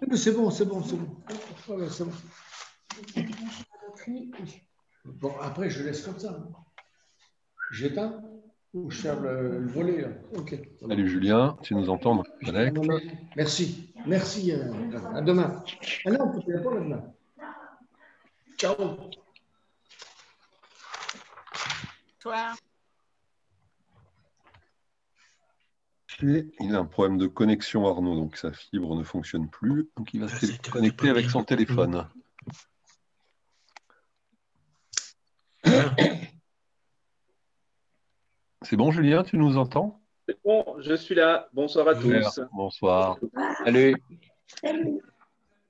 Mais c'est bon, c'est bon, c'est bon. Voilà, c'est bon. Bon, après, je laisse comme ça. J'éteins ou je ferme le volet là. Ok. Salut Julien, tu nous entends? Connect. Merci. Merci. À demain. Ah non, on ne peut pas demain. Ciao. Toi. Il a un problème de connexion, Arnaud, donc sa fibre ne fonctionne plus. Donc il va se connecter avec son téléphone. C'est bon, Julien, tu nous entends? C'est bon, je suis là. Bonsoir à tous. Bonsoir. Salut.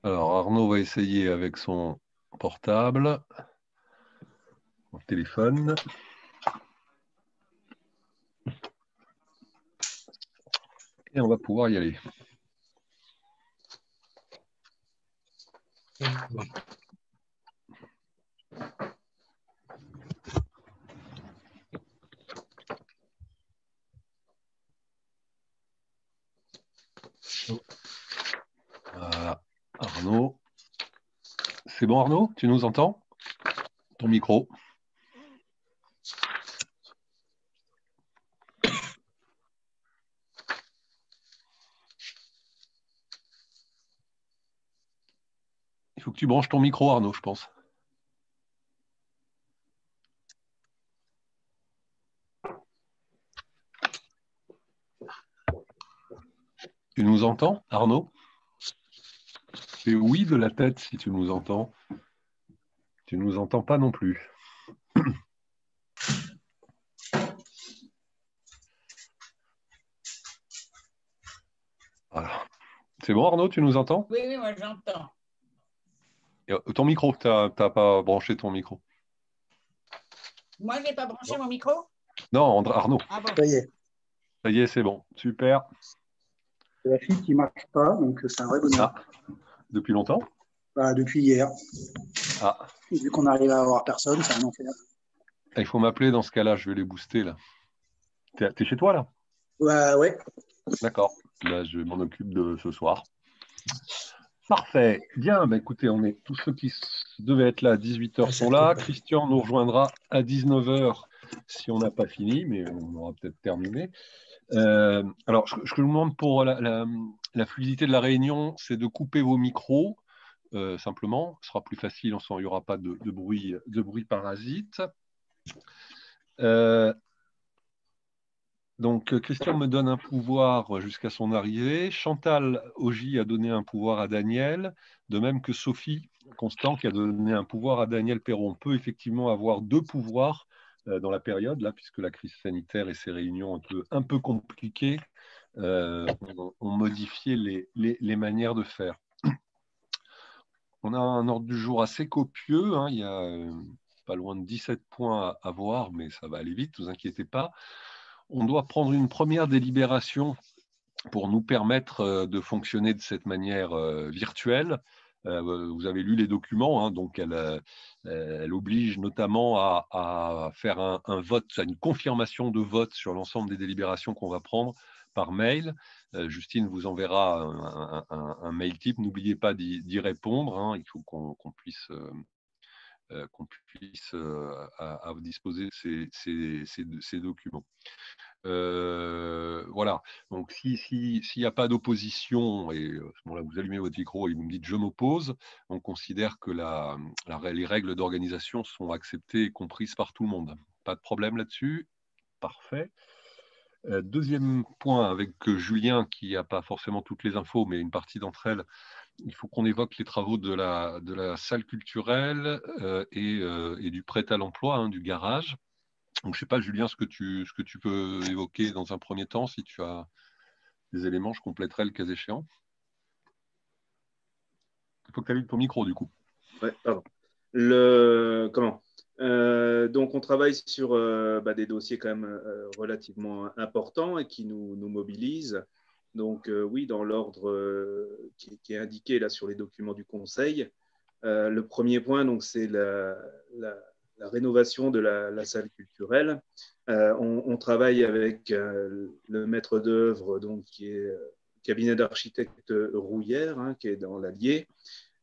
Alors, Arnaud va essayer avec son portable, son téléphone. Et on va pouvoir y aller. Voilà, Arnaud. C'est bon, Arnaud? Tu nous entends? Ton micro. Il faut que tu branches ton micro, Arnaud, je pense. Tu nous entends, Arnaud? C'est oui de la tête si tu nous entends. Tu ne nous entends pas non plus. Voilà. C'est bon, Arnaud, tu nous entends? Oui, oui, moi j'entends. Ton micro, tu n'as pas branché ton micro. Moi, je n'ai pas branché mon micro? Non, Arnaud. Ah bon. Ça y est, c'est bon. Super. C'est la fibre qui ne marche pas, donc c'est un vrai bonheur. Ah. Depuis longtemps? Depuis hier. Ah. Vu qu'on arrive à avoir personne, c'est un enfer. Il faut m'appeler dans ce cas-là, je vais les booster là. T'es chez toi là? Ouais. D'accord. Là, je m'en occupe de ce soir. Parfait. Bien, écoutez, tous ceux qui devaient être là à 18h sont là. Christian nous rejoindra à 19h si on n'a pas fini, mais on aura peut-être terminé. Alors, ce que je vous demande pour la fluidité de la réunion, c'est de couper vos micros, simplement. Ce sera plus facile, il n'y aura pas de bruit parasite. Donc, Christian me donne un pouvoir jusqu'à son arrivée. Chantal Augy a donné un pouvoir à Daniel, de même que Sophie Constant qui a donné un pouvoir à Daniel Perron. On peut effectivement avoir 2 pouvoirs dans la période, là, puisque la crise sanitaire et ses réunions un peu compliquées ont modifié les manières de faire. On a un ordre du jour assez copieux, hein. Il y a pas loin de 17 points à voir, mais ça va aller vite, ne vous inquiétez pas. On doit prendre une première délibération pour nous permettre de fonctionner de cette manière virtuelle. Vous avez lu les documents, hein, donc elle oblige notamment à faire un vote, une confirmation de vote sur l'ensemble des délibérations qu'on va prendre par mail. Justine vous enverra un mail type. N'oubliez pas d'y répondre, hein. Il faut qu'on puisse à vous disposer ces documents. Voilà, donc s'il n'y a pas d'opposition, et à ce moment-là, vous allumez votre micro et vous me dites « je m'oppose », on considère que les règles d'organisation sont acceptées et comprises par tout le monde. Pas de problème là-dessus? Parfait. Deuxième point, avec Julien, qui n'a pas forcément toutes les infos, mais une partie d'entre elles, il faut qu'on évoque les travaux de la salle culturelle et du prêt à l'emploi, hein, du garage. Donc, je ne sais pas, Julien, ce que tu peux évoquer dans un premier temps, si tu as des éléments, je compléterai le cas échéant. Il faut que tu allumes ton micro, du coup. Ouais, pardon. Donc, on travaille sur des dossiers quand même relativement importants et qui nous mobilisent. Donc, oui, dans l'ordre qui est indiqué là sur les documents du Conseil. Le premier point, donc, c'est la rénovation de la salle culturelle. On travaille avec le maître d'œuvre, donc qui cabinet d'architecte Rouillère, hein, qui est dans l'Allier.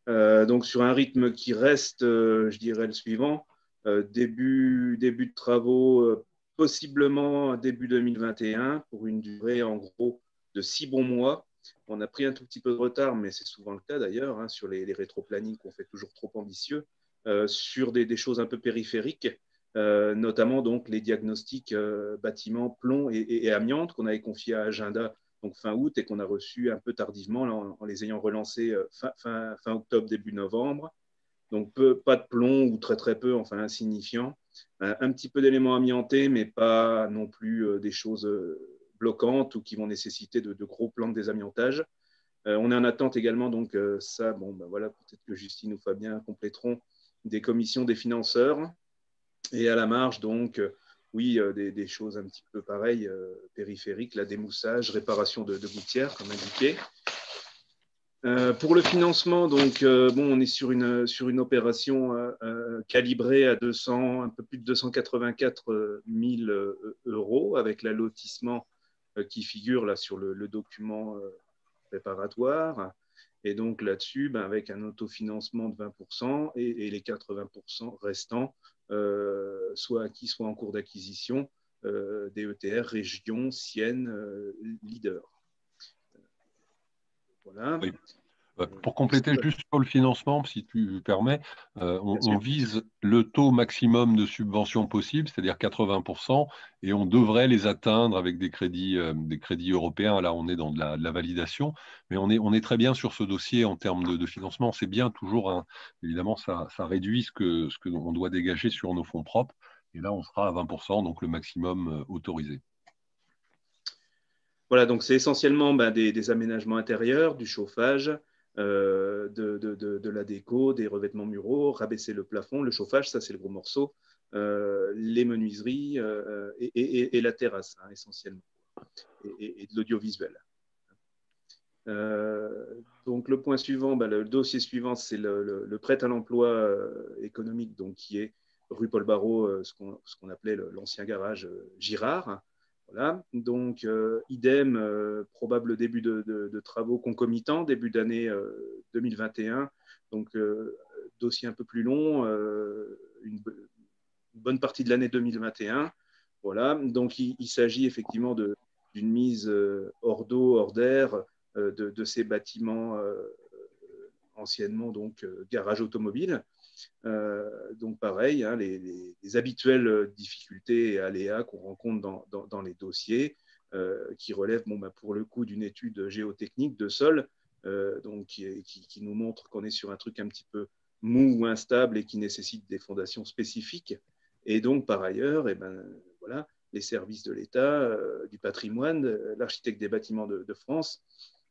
Donc sur un rythme qui reste, je dirais, le suivant. Début de travaux, possiblement début 2021, pour une durée en gros de 6 bons mois. On a pris un tout petit peu de retard, mais c'est souvent le cas d'ailleurs, hein, sur les rétro-plannings qu'on fait toujours trop ambitieux, sur des choses un peu périphériques, notamment donc les diagnostics bâtiments, plomb et amiante qu'on avait confiés à Agenda donc fin août et qu'on a reçu un peu tardivement là, en les ayant relancés fin octobre, début novembre. Donc pas de plomb ou très très peu, enfin insignifiant. Un petit peu d'éléments amiantés, mais pas non plus des choses bloquantes ou qui vont nécessiter de gros plans de désamiantage. On est en attente également, donc ça, bon, ben voilà, peut-être que Justine ou Fabien compléteront des commissions des financeurs. Et à la marge, donc, oui, des choses un petit peu pareilles, périphériques, la démoussage, réparation de gouttières, comme indiqué. Pour le financement, donc, bon, on est sur une opération calibrée à un peu plus de 284 000 euros, avec l'allotissement qui figure là sur le document préparatoire. Et donc là-dessus, ben, avec un autofinancement de 20% et les 80% restants, soit acquis, soit en cours d'acquisition, DETR, Région, Sienne, Leader. Voilà. Oui. Pour compléter juste sur le financement, si tu permets, on vise le taux maximum de subvention possible, c'est-à-dire 80%, et on devrait les atteindre avec des crédits européens. Là, on est dans de la validation, mais on est très bien sur ce dossier en termes de financement. C'est bien toujours, évidemment, ça réduit ce que l'on doit dégager sur nos fonds propres, et là, on sera à 20%, donc le maximum autorisé. Voilà, donc c'est essentiellement des aménagements intérieurs, du chauffage, de la déco, des revêtements muraux, rabaisser le plafond, le chauffage, ça c'est le gros morceau, les menuiseries et la terrasse, hein, essentiellement, et de l'audiovisuel. Donc le point suivant, le dossier suivant, c'est le prêt à l'emploi économique, donc, qui est rue Paul Barreau, ce qu'on appelait l'ancien garage Girard. Voilà. Donc, idem, probable début de travaux concomitants, début d'année 2021. Donc, dossier un peu plus long, une bonne partie de l'année 2021. Voilà. Donc, il s'agit effectivement d'une mise hors d'eau, hors d'air de ces bâtiments anciennement donc garage automobile. Donc pareil, hein, les habituelles difficultés et aléas qu'on rencontre dans les dossiers qui relèvent pour le coup d'une étude géotechnique de sol donc qui nous montre qu'on est sur un truc un petit peu mou ou instable et qui nécessite des fondations spécifiques. Et donc par ailleurs, voilà, les services de l'État, du patrimoine, l'architecte des bâtiments de France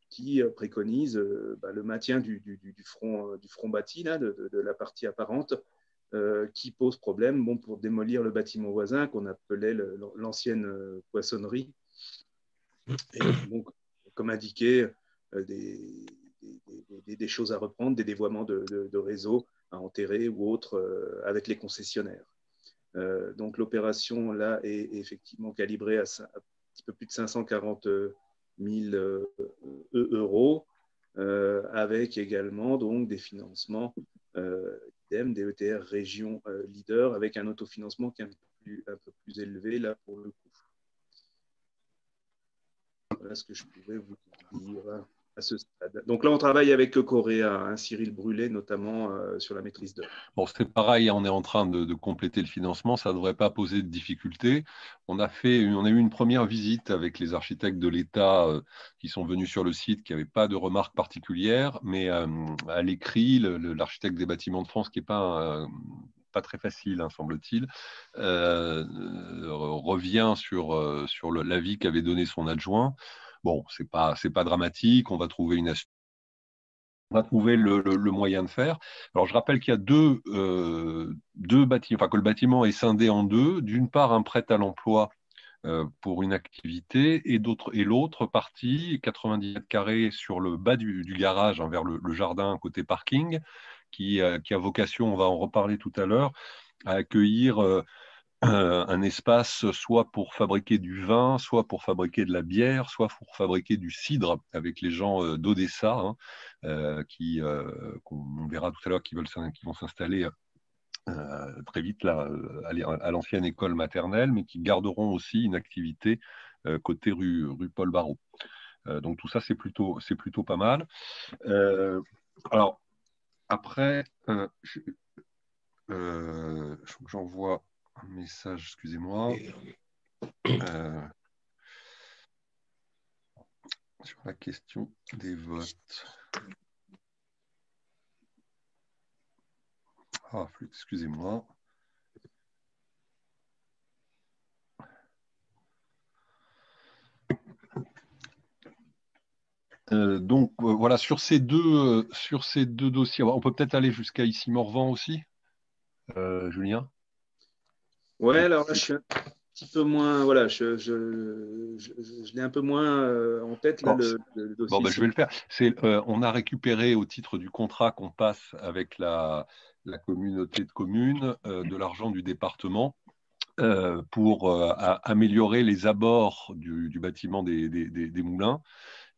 qui préconise le maintien du front bâti, là, de la partie apparente, qui pose problème pour démolir le bâtiment voisin qu'on appelait l'ancienne poissonnerie. Et donc, comme indiqué, des choses à reprendre, des dévoiements de réseaux à enterrer ou autres avec les concessionnaires. Donc l'opération là est effectivement calibrée à un petit peu plus de 540 000 euros, avec également donc des financements DETR Région Leader, avec un autofinancement qui est un peu plus élevé là pour le coup. Voilà ce que je pouvais vous dire à ce stade. Donc là, on travaille avec Coréa, hein, Cyril Brûlé, notamment sur la maîtrise d'œuvre. Bon, c'est pareil, on est en train de compléter le financement, ça ne devrait pas poser de difficultés. On a eu une première visite avec les architectes de l'État qui sont venus sur le site, qui n'avaient pas de remarques particulières, mais à l'écrit, l'architecte des bâtiments de France, qui n'est pas très facile, hein, semble-t-il, revient sur l'avis qu'avait donné son adjoint. Bon, c'est pas dramatique, on va trouver une astuce. On va trouver le moyen de faire. Alors, je rappelle qu'il y a deux bâtiments, enfin que le bâtiment est scindé en deux. D'une part, un prêt à l'emploi pour une activité et l'autre partie, 90 mètres carrés sur le bas du garage, hein, vers le jardin côté parking, qui a vocation, on va en reparler tout à l'heure, à accueillir un espace soit pour fabriquer du vin, soit pour fabriquer de la bière, soit pour fabriquer du cidre avec les gens d'Odessa, hein, qu'on verra tout à l'heure, qui vont s'installer très vite là, à l'ancienne école maternelle, mais qui garderont aussi une activité côté rue Paul Barreau. Donc tout ça, c'est plutôt pas mal. Alors, après, faut que j'envoie un message, excusez-moi. Sur la question des votes. Ah, excusez-moi. Donc voilà, sur ces deux dossiers, on peut peut-être aller jusqu'à ici Morvan aussi, Julien. Ouais, alors là, je suis un petit peu moins, voilà, je l'ai un peu moins en tête là, le dossier. Bon, je vais le faire. On a récupéré au titre du contrat qu'on passe avec la communauté de communes de l'argent du département pour améliorer les abords du bâtiment des moulins.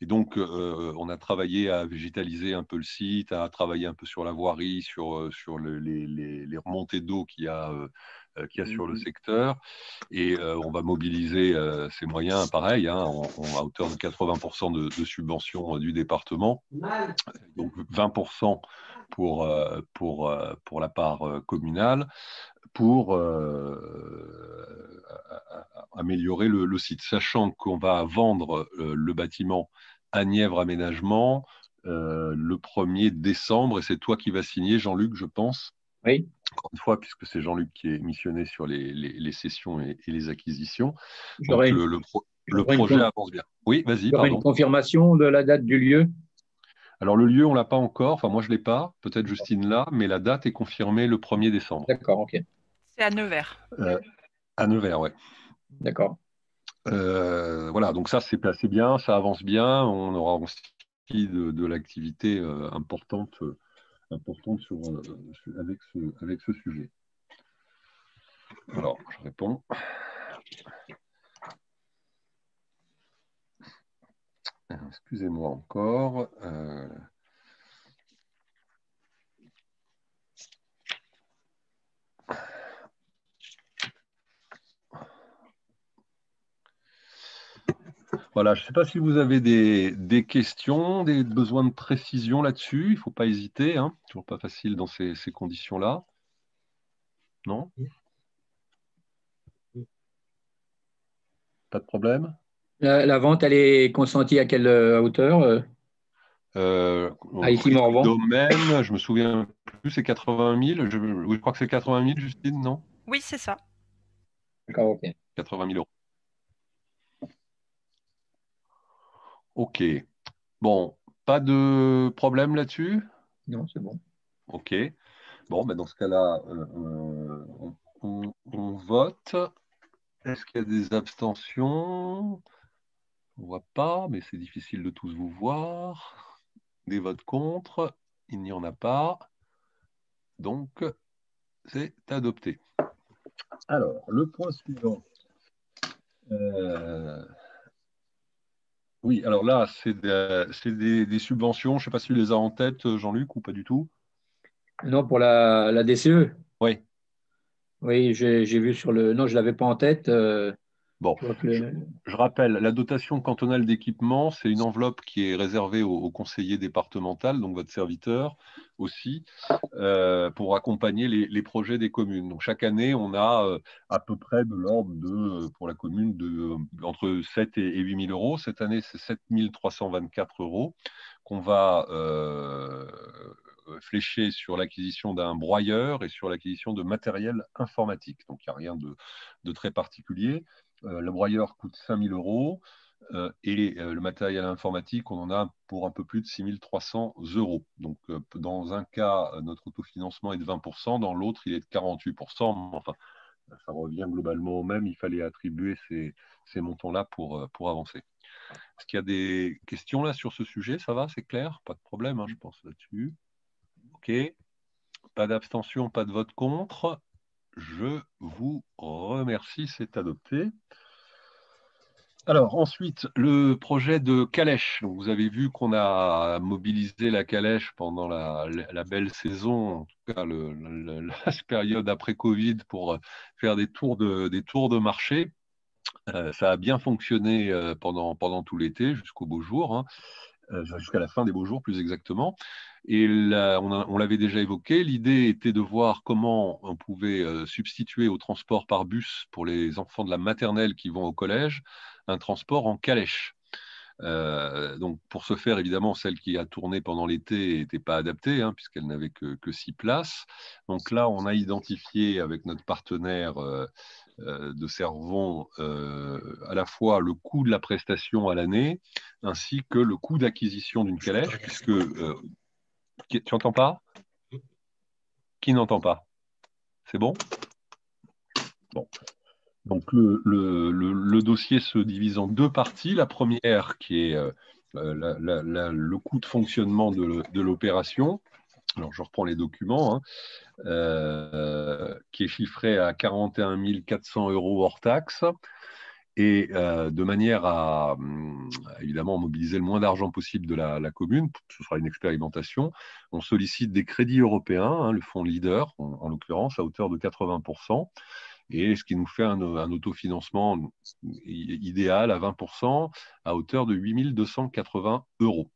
Et donc, on a travaillé à végétaliser un peu le site, à travailler un peu sur la voirie, sur les remontées d'eau qu'il y a sur le secteur. Et on va mobiliser ces moyens, pareil, hein, à hauteur de 80% de subventions du département. Donc 20% pour la part communale, pour améliorer le site, sachant qu'on va vendre le bâtiment à Nièvre Aménagement le 1er décembre, et c'est toi qui vas signer, Jean-Luc, je pense. Oui. Encore une fois, puisque c'est Jean-Luc qui est missionné sur les cessions et les acquisitions. Donc le projet avance bien. Oui, vas-y, pardon. Une confirmation de la date du lieu? Alors, le lieu, on ne l'a pas encore. Enfin, moi, je ne l'ai pas. Peut-être Justine l'a, mais la date est confirmée le 1er décembre. D'accord, ok. C'est à Nevers. À Nevers, oui. D'accord. Voilà, donc ça, c'est passé bien, ça avance bien. On aura aussi de l'activité importante avec ce sujet. Alors, je réponds. Excusez-moi encore. Voilà, je ne sais pas si vous avez des questions, des besoins de précision là-dessus. Il ne faut pas hésiter, hein. Toujours pas facile dans ces conditions-là. Non? Pas de problème? La vente, elle est consentie à quelle hauteur à Issy-Morvan? Domaine, je me souviens plus, c'est 80 000. Je crois que c'est 80 000, Justine, non? Oui, c'est ça. D'accord, ok. 80 000 euros. Ok. Bon, pas de problème là-dessus? Non, c'est bon. Ok. Bon, dans ce cas-là, on vote. Est-ce qu'il y a des abstentions? On ne voit pas, mais c'est difficile de tous vous voir. Des votes contre? Il n'y en a pas. Donc, c'est adopté. Alors, le point suivant. Oui, alors là, c'est des subventions. Je ne sais pas si tu les as en tête, Jean-Luc, ou pas du tout. Non, pour la DCE? Oui. Oui, j'ai vu sur le... Non, je ne l'avais pas en tête. Bon, je rappelle, la dotation cantonale d'équipement, c'est une enveloppe qui est réservée au conseiller départemental, donc votre serviteur aussi, pour accompagner les projets des communes. Donc chaque année, on a à peu près de l'ordre de, pour la commune, entre 7 et 8 000 euros. Cette année, c'est 7 324 euros qu'on va flécher sur l'acquisition d'un broyeur et sur l'acquisition de matériel informatique. Donc il n'y a rien de très particulier. Le broyeur coûte 5 000 euros et le matériel informatique, on en a pour un peu plus de 6 300 euros. Donc, dans un cas, notre autofinancement est de 20%, dans l'autre, il est de 48%. Enfin, ça revient globalement au même. Il fallait attribuer ces montants-là pour avancer. Est-ce qu'il y a des questions là sur ce sujet? Ça va, c'est clair? Pas de problème, hein, je pense, là-dessus. OK. Pas d'abstention, pas de vote contre. Je vous remercie, c'est adopté. Alors ensuite, le projet de calèche. Donc, vous avez vu qu'on a mobilisé la calèche pendant la belle saison, en tout cas la période après Covid, pour faire des tours de marché. Ça a bien fonctionné pendant tout l'été, jusqu'au beau jour, hein, jusqu'à la fin des beaux jours plus exactement. Et là, on l'avait déjà évoqué, l'idée était de voir comment on pouvait substituer au transport par bus pour les enfants de la maternelle qui vont au collège, un transport en calèche. Donc pour ce faire, évidemment, celle qui a tourné pendant l'été n'était pas adaptée, hein, puisqu'elle n'avait que 6 places. Donc là, on a identifié avec notre partenaire de Servon à la fois le coût de la prestation à l'année, ainsi que le coût d'acquisition d'une calèche, puisque... tu n'entends pas? Qui n'entend pas? C'est bon? Bon. Donc le dossier se divise en deux parties. La première qui est le coût de fonctionnement de l'opération. Alors je reprends les documents, hein, qui est chiffré à 41 400 € hors taxe. Et de manière à évidemment mobiliser le moins d'argent possible de la commune, ce sera une expérimentation, on sollicite des crédits européens, hein, le fonds Leader en l'occurrence, à hauteur de 80%, et ce qui nous fait un autofinancement idéal à 20% à hauteur de 8 280 €.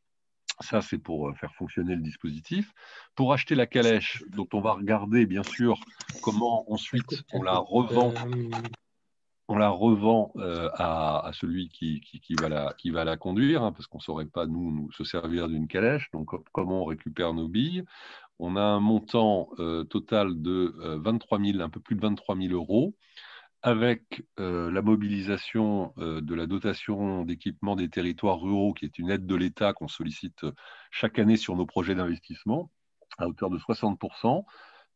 Ça, c'est pour faire fonctionner le dispositif. Pour acheter la calèche, dont on va regarder bien sûr comment ensuite on la revend. On la revend à celui qui va la conduire, hein, parce qu'on ne saurait pas, nous, se servir d'une calèche. Donc, comment on récupère nos billes? On a un montant total de 23 000, un peu plus de 23 000 €, avec la mobilisation de la dotation d'équipement des territoires ruraux, qui est une aide de l'État qu'on sollicite chaque année sur nos projets d'investissement, à hauteur de 60%.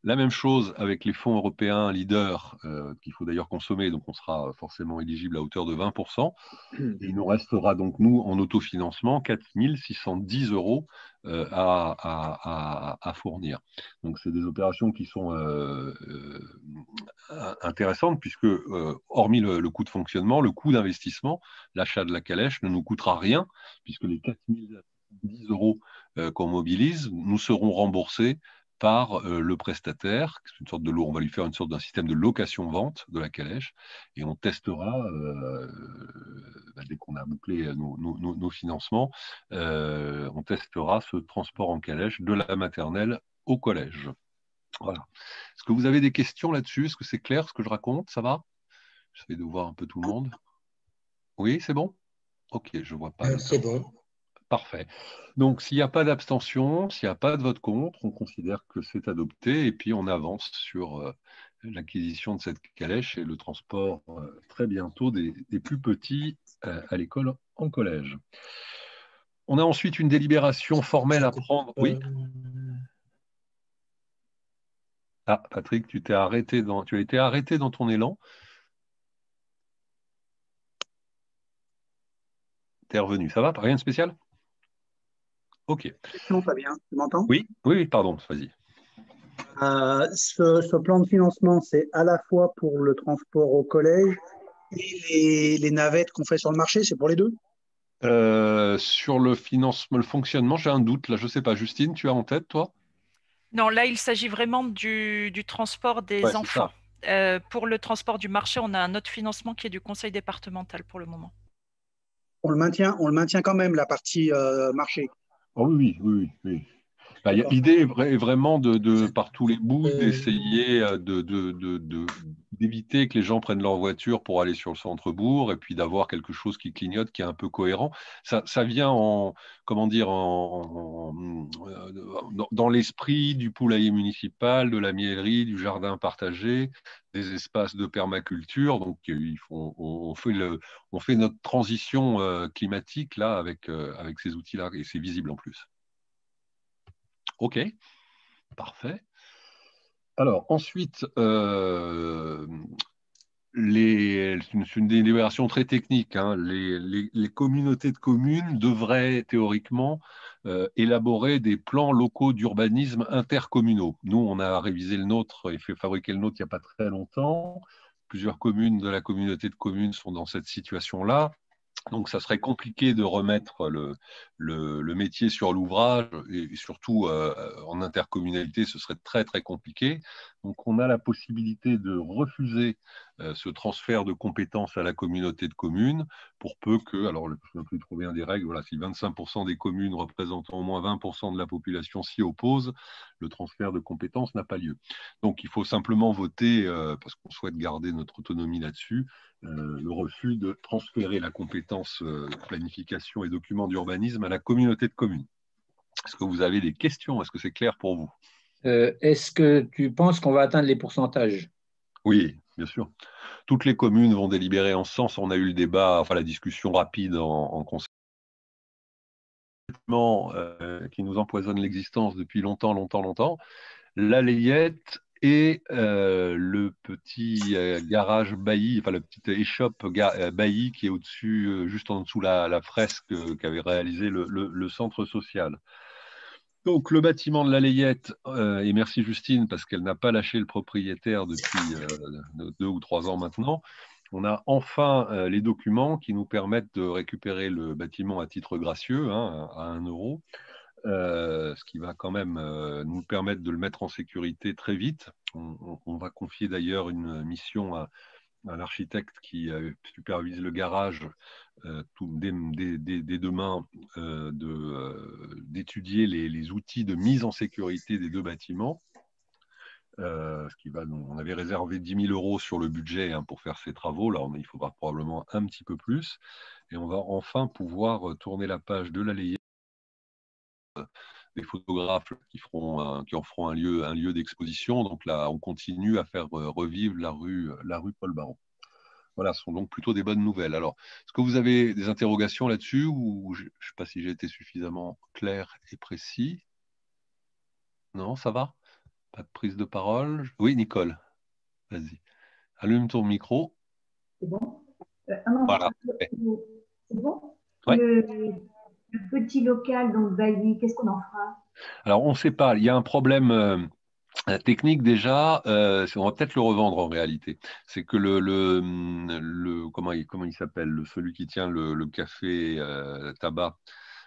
La même chose avec les fonds européens Leader, qu'il faut d'ailleurs consommer, donc on sera forcément éligible à hauteur de 20%. Et il nous restera donc, nous, en autofinancement, 4 610 € à fournir. Donc, c'est des opérations qui sont intéressantes, puisque, hormis le coût de fonctionnement, le coût d'investissement, l'achat de la calèche ne nous coûtera rien, puisque les 4 010 € qu'on mobilise, nous seront remboursés par le prestataire. C'est une sorte on va lui faire une sorte d'un système de location-vente de la calèche, et on testera, dès qu'on a bouclé nos financements, on testera ce transport en calèche de la maternelle au collège. Voilà. Est-ce que vous avez des questions là-dessus? Est-ce que c'est clair ce que je raconte? Ça va? J'essaie de voir un peu tout le monde. Oui, c'est bon? Ok, je ne vois pas. C'est bon. Parfait. Donc, s'il n'y a pas d'abstention, s'il n'y a pas de vote contre, on considère que c'est adopté, et puis on avance sur l'acquisition de cette calèche et le transport très bientôt des plus petits à l'école en collège. On a ensuite une délibération formelle à prendre. Oui. Ah, Patrick, tu as été arrêté dans ton élan. Tu es revenu. Ça va? Rien de spécial? Ok. Non, Fabien, tu m'entends? Oui, pardon, vas-y. Ce plan de financement, c'est à la fois pour le transport au collège et les navettes qu'on fait sur le marché, c'est pour les deux? Sur le financement, le fonctionnement, j'ai un doute. Là, je ne sais pas. Justine, tu as en tête, toi? Non, là, il s'agit vraiment du transport des enfants. Pour le transport du marché, on a un autre financement qui est du conseil départemental pour le moment. On le maintient quand même, la partie marché. Oh, oui. Bah, l'idée est vraiment par tous les bouts d'essayer d'éviter que les gens prennent leur voiture pour aller sur le centre-bourg, et puis d'avoir quelque chose qui clignote, qui est un peu cohérent. Ça vient dans l'esprit du poulailler municipal, de la miellerie, du jardin partagé, des espaces de permaculture. Donc, on fait notre transition climatique là avec ces outils-là, et c'est visible en plus. Ok, parfait. Alors ensuite, c'est une délibération très technique. Hein. Les communautés de communes devraient théoriquement élaborer des plans locaux d'urbanisme intercommunaux. Nous, on a révisé le nôtre et fait fabriquer le nôtre il n'y a pas très longtemps. Plusieurs communes de la communauté de communes sont dans cette situation-là. Donc, ça serait compliqué de remettre le métier sur l'ouvrage et surtout en intercommunalité, ce serait très, très compliqué. Donc, on a la possibilité de refuser ce transfert de compétences à la communauté de communes pour peu que, alors je ne peux plus trouver un des règles, voilà, si 25% des communes représentant au moins 20% de la population s'y opposent, le transfert de compétences n'a pas lieu. Donc, il faut simplement voter, parce qu'on souhaite garder notre autonomie là-dessus, le refus de transférer la compétence planification et documents d'urbanisme à la communauté de communes. Est-ce que vous avez des questions? Est-ce que c'est clair pour vous? Est-ce que tu penses qu'on va atteindre les pourcentages? Oui, bien sûr. Toutes les communes vont délibérer en ce sens. On a eu le débat, enfin la discussion rapide en conseil qui nous empoisonne l'existence depuis longtemps. La layette et le petit garage Bailly, enfin le petit échoppe Bailly qui est au-dessus, juste en dessous la fresque qu'avait réalisé le centre social. Donc le bâtiment de la layette, et merci Justine parce qu'elle n'a pas lâché le propriétaire depuis 2 ou 3 ans maintenant, on a enfin les documents qui nous permettent de récupérer le bâtiment à titre gracieux, hein, à 1 euro. Ce qui va quand même nous permettre de le mettre en sécurité très vite. On va confier d'ailleurs une mission à l'architecte qui supervise le garage dès demain d'étudier les outils de mise en sécurité des 2 bâtiments. On avait réservé 10 000 € sur le budget pour faire ces travaux. Là, il faudra probablement un petit peu plus. Et on va enfin pouvoir tourner la page de la layette. Des photographes qui en feront un lieu d'exposition. Donc là, on continue à faire revivre la rue Paul Baron. Voilà, ce sont donc plutôt des bonnes nouvelles. Alors, est-ce que vous avez des interrogations là-dessus ou je ne sais pas si j'ai été suffisamment clair et précis? Non, ça va? Pas de prise de parole? Oui, Nicole, vas-y. Allume ton micro. C'est bon? Non, voilà. C'est bon? Ouais. Le petit local, donc Bailly, qu'est-ce qu'on en fera? Alors, on ne sait pas. Il y a un problème technique déjà. On va peut-être le revendre en réalité. C'est que comment il s'appelle, celui qui tient le café tabac,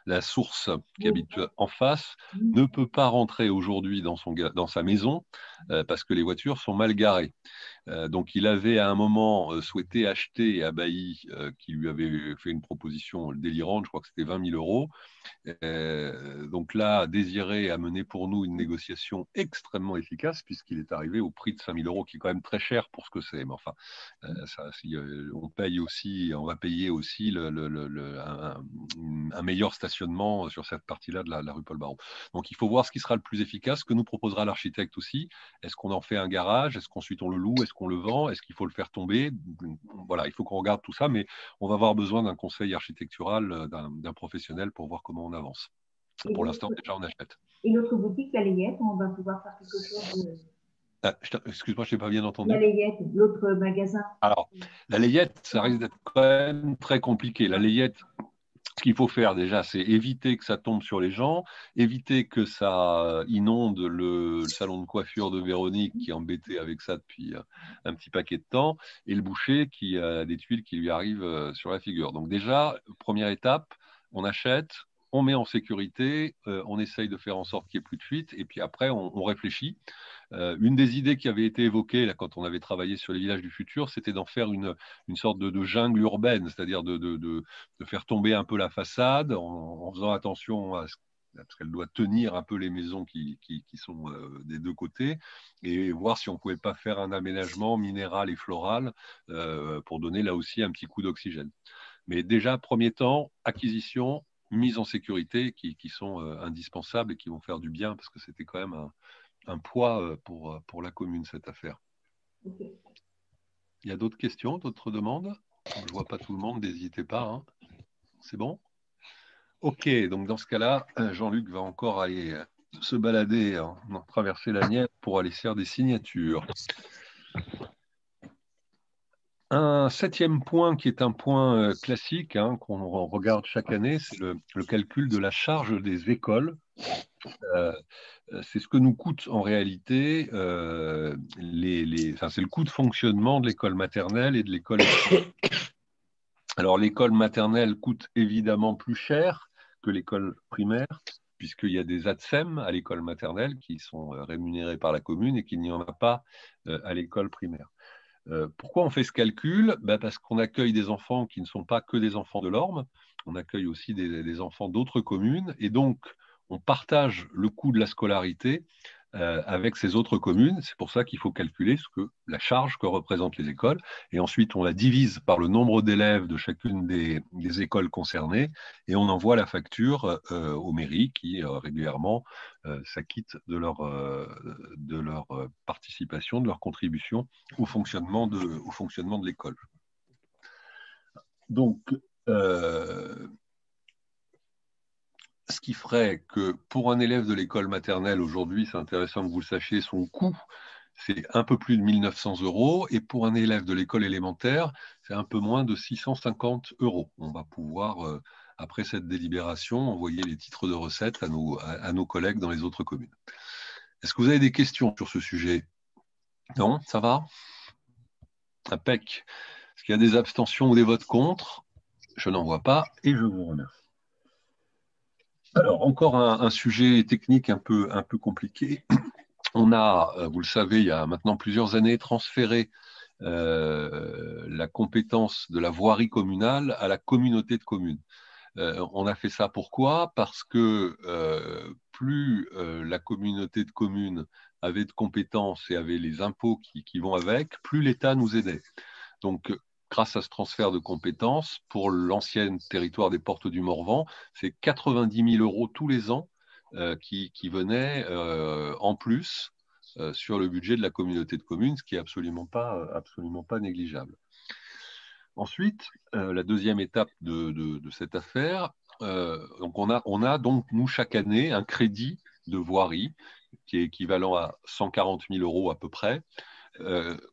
la source qui habite en face, ne peut pas rentrer aujourd'hui dans sa maison parce que les voitures sont mal garées. Donc, il avait à un moment souhaité acheter à Bailly, qui lui avait fait une proposition délirante, je crois que c'était 20 000 €. Donc là, désiré a mené pour nous une négociation extrêmement efficace, puisqu'il est arrivé au prix de 5 000 €, qui est quand même très cher pour ce que c'est. Mais enfin, on va payer aussi un meilleur stationnement sur cette partie-là de la rue Paul Baron. Donc, il faut voir ce qui sera le plus efficace, ce que nous proposera l'architecte aussi. Est-ce qu'on en fait un garage? Est-ce qu'ensuite on le loue? Est-ce qu'on le vend? Est-ce qu'il faut le faire tomber? Voilà, il faut qu'on regarde tout ça, mais on va avoir besoin d'un conseil architectural, d'un professionnel pour voir comment on avance. Pour l'instant, déjà, on achète. Et l'autre boutique, la Layette, on va pouvoir faire quelque chose de... Excuse-moi, je n'ai pas bien entendu. La Layette, l'autre magasin. Alors, la Layette, ça risque d'être quand même très compliqué. La Layette, ce qu'il faut faire déjà, c'est éviter que ça tombe sur les gens, éviter que ça inonde le salon de coiffure de Véronique qui est embêté avec ça depuis un petit paquet de temps, et le boucher qui a des tuiles qui lui arrivent sur la figure. Donc déjà, première étape, on achète, on met en sécurité, on essaye de faire en sorte qu'il n'y ait plus de fuite, et puis après, on réfléchit. Une des idées qui avait été évoquée là, quand on avait travaillé sur les villages du futur, c'était d'en faire une sorte de jungle urbaine, c'est-à-dire de faire tomber un peu la façade en faisant attention parce qu'elle doit tenir un peu les maisons qui sont des 2 côtés, et voir si on ne pouvait pas faire un aménagement minéral et floral pour donner là aussi un petit coup d'oxygène. Mais déjà, premier temps, acquisition, mise en sécurité qui sont indispensables et qui vont faire du bien, parce que c'était quand même un poids pour la commune, cette affaire. Okay. Il y a d'autres questions, d'autres demandes? Je ne vois pas tout le monde, n'hésitez pas. Hein. C'est bon? Ok, donc dans ce cas-là, Jean-Luc va encore aller se balader, traverser la Nièvre pour aller faire des signatures. Un 7e point qui est un point classique qu'on regarde chaque année, c'est le calcul de la charge des écoles. C'est ce que nous coûte en réalité, c'est le coût de fonctionnement de l'école maternelle et de l'école élémentaire. Alors l'école maternelle coûte évidemment plus cher que l'école primaire, puisqu'il y a des ATSEM à l'école maternelle qui sont rémunérés par la commune et qu'il n'y en a pas à l'école primaire. Pourquoi on fait ce calcul? Parce qu'on accueille des enfants qui ne sont pas que des enfants de l'Orme, on accueille aussi des enfants d'autres communes, et donc on partage le coût de la scolarité avec ces autres communes. C'est pour ça qu'il faut calculer la charge que représentent les écoles, et ensuite on la divise par le nombre d'élèves de chacune des écoles concernées, et on envoie la facture aux mairies qui régulièrement s'acquittent de leur participation, de leur contribution au fonctionnement de l'école. Donc, ce qui ferait que pour un élève de l'école maternelle, aujourd'hui, c'est intéressant que vous le sachiez, son coût, c'est un peu plus de 1 900 €, et pour un élève de l'école élémentaire, c'est un peu moins de 650 €. On va pouvoir, après cette délibération, envoyer les titres de recettes à nos collègues dans les autres communes. Est-ce que vous avez des questions sur ce sujet? Non, ça va? Impec. Est-ce qu'il y a des abstentions ou des votes contre? Je n'en vois pas et je vous remercie. Alors, encore un sujet technique un peu compliqué. On a, vous le savez, il y a maintenant plusieurs années, transféré la compétence de la voirie communale à la communauté de communes. On a fait ça pourquoi? Parce que plus la communauté de communes avait de compétences et avait les impôts qui vont avec, plus l'État nous aidait. Donc, grâce à ce transfert de compétences, pour l'ancien territoire des Portes du Morvan, c'est 90 000 € tous les ans qui venaient en plus sur le budget de la communauté de communes, ce qui n'est absolument pas négligeable. Ensuite, la deuxième étape de cette affaire, donc on a donc, nous, chaque année, un crédit de voirie qui est équivalent à 140 000 € à peu près.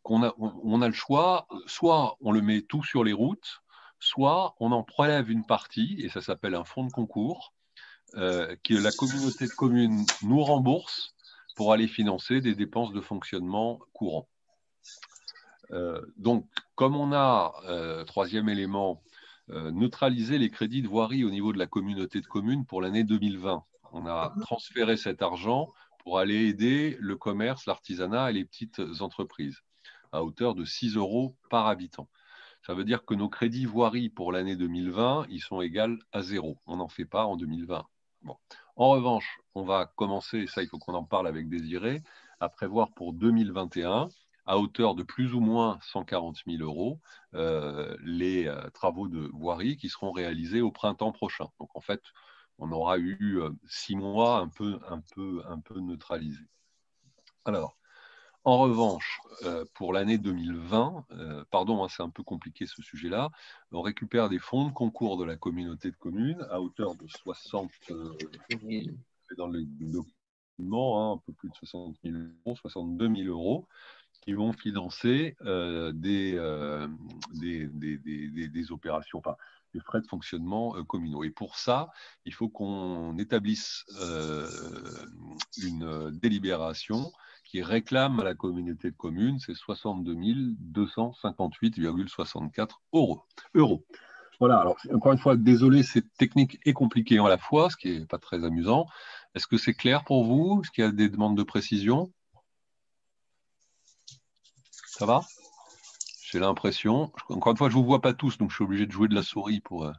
On a le choix, soit on le met tout sur les routes, soit on en prélève une partie, et ça s'appelle un fonds de concours, que la communauté de communes nous rembourse pour aller financer des dépenses de fonctionnement courant. Donc, comme on a, troisième élément, neutralisé les crédits de voirie au niveau de la communauté de communes pour l'année 2020. On a transféré cet argent pour aller aider le commerce, l'artisanat et les petites entreprises à hauteur de 6 € par habitant. Ça veut dire que nos crédits voirie pour l'année 2020, ils sont égaux à 0. On n'en fait pas en 2020. Bon. En revanche, on va commencer, et ça il faut qu'on en parle avec Désiré, à prévoir pour 2021, à hauteur de plus ou moins 140 000 €, les travaux de voirie qui seront réalisés au printemps prochain. Donc en fait, on aura eu 6 mois un peu neutralisés. Alors, en revanche, pour l'année 2020, pardon, c'est un peu compliqué ce sujet-là, on récupère des fonds de concours de la communauté de communes à hauteur de 60 dans le document, un peu plus de 60 000 €, 62 000 € qui vont financer des opérations, enfin, des frais de fonctionnement communaux. Et pour ça, il faut qu'on établisse une délibération qui réclame à la communauté de communes, c'est 62 258,64 €. Voilà, alors encore une fois, désolé, c'est technique et compliqué à la fois, ce qui n'est pas très amusant. Est-ce que c'est clair pour vous? Est-ce qu'il y a des demandes de précision? Ça va? J'ai l'impression. Encore une fois, je ne vous vois pas tous, donc je suis obligé de jouer de la souris pour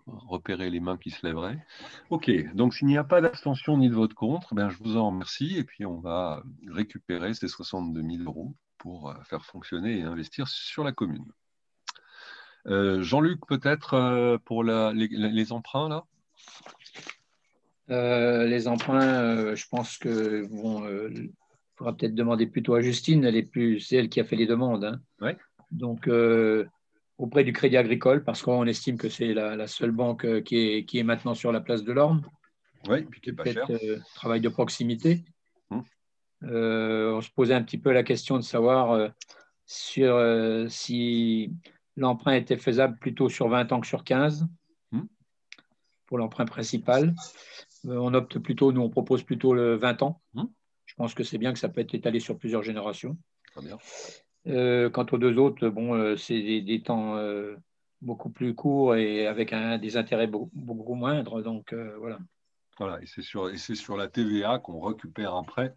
repérer les mains qui se lèveraient. OK, donc s'il n'y a pas d'abstention ni de vote contre, je vous en remercie, et puis on va récupérer ces 62 000 € pour faire fonctionner et investir sur la commune. Jean-Luc, peut-être pour les emprunts, là? Les emprunts, je pense que faudra peut-être demander plutôt à Justine, c'est elle qui a fait les demandes. Hein. Ouais. Donc, auprès du Crédit Agricole, parce qu'on estime que c'est la seule banque qui est maintenant sur la place de l'Orme. Oui, puis qui n'est pas cher. Travail de proximité. On se posait un petit peu la question de savoir si l'emprunt était faisable plutôt sur 20 ans que sur 15 pour l'emprunt principal. On opte plutôt, nous on propose plutôt le 20 ans. Je pense que c'est bien que ça peut être étalé sur plusieurs générations. Très bien. Quant aux deux autres, bon, c'est des temps beaucoup plus courts et avec des intérêts beaucoup moindres. Donc voilà. Voilà, et c'est sur la TVA qu'on récupère après.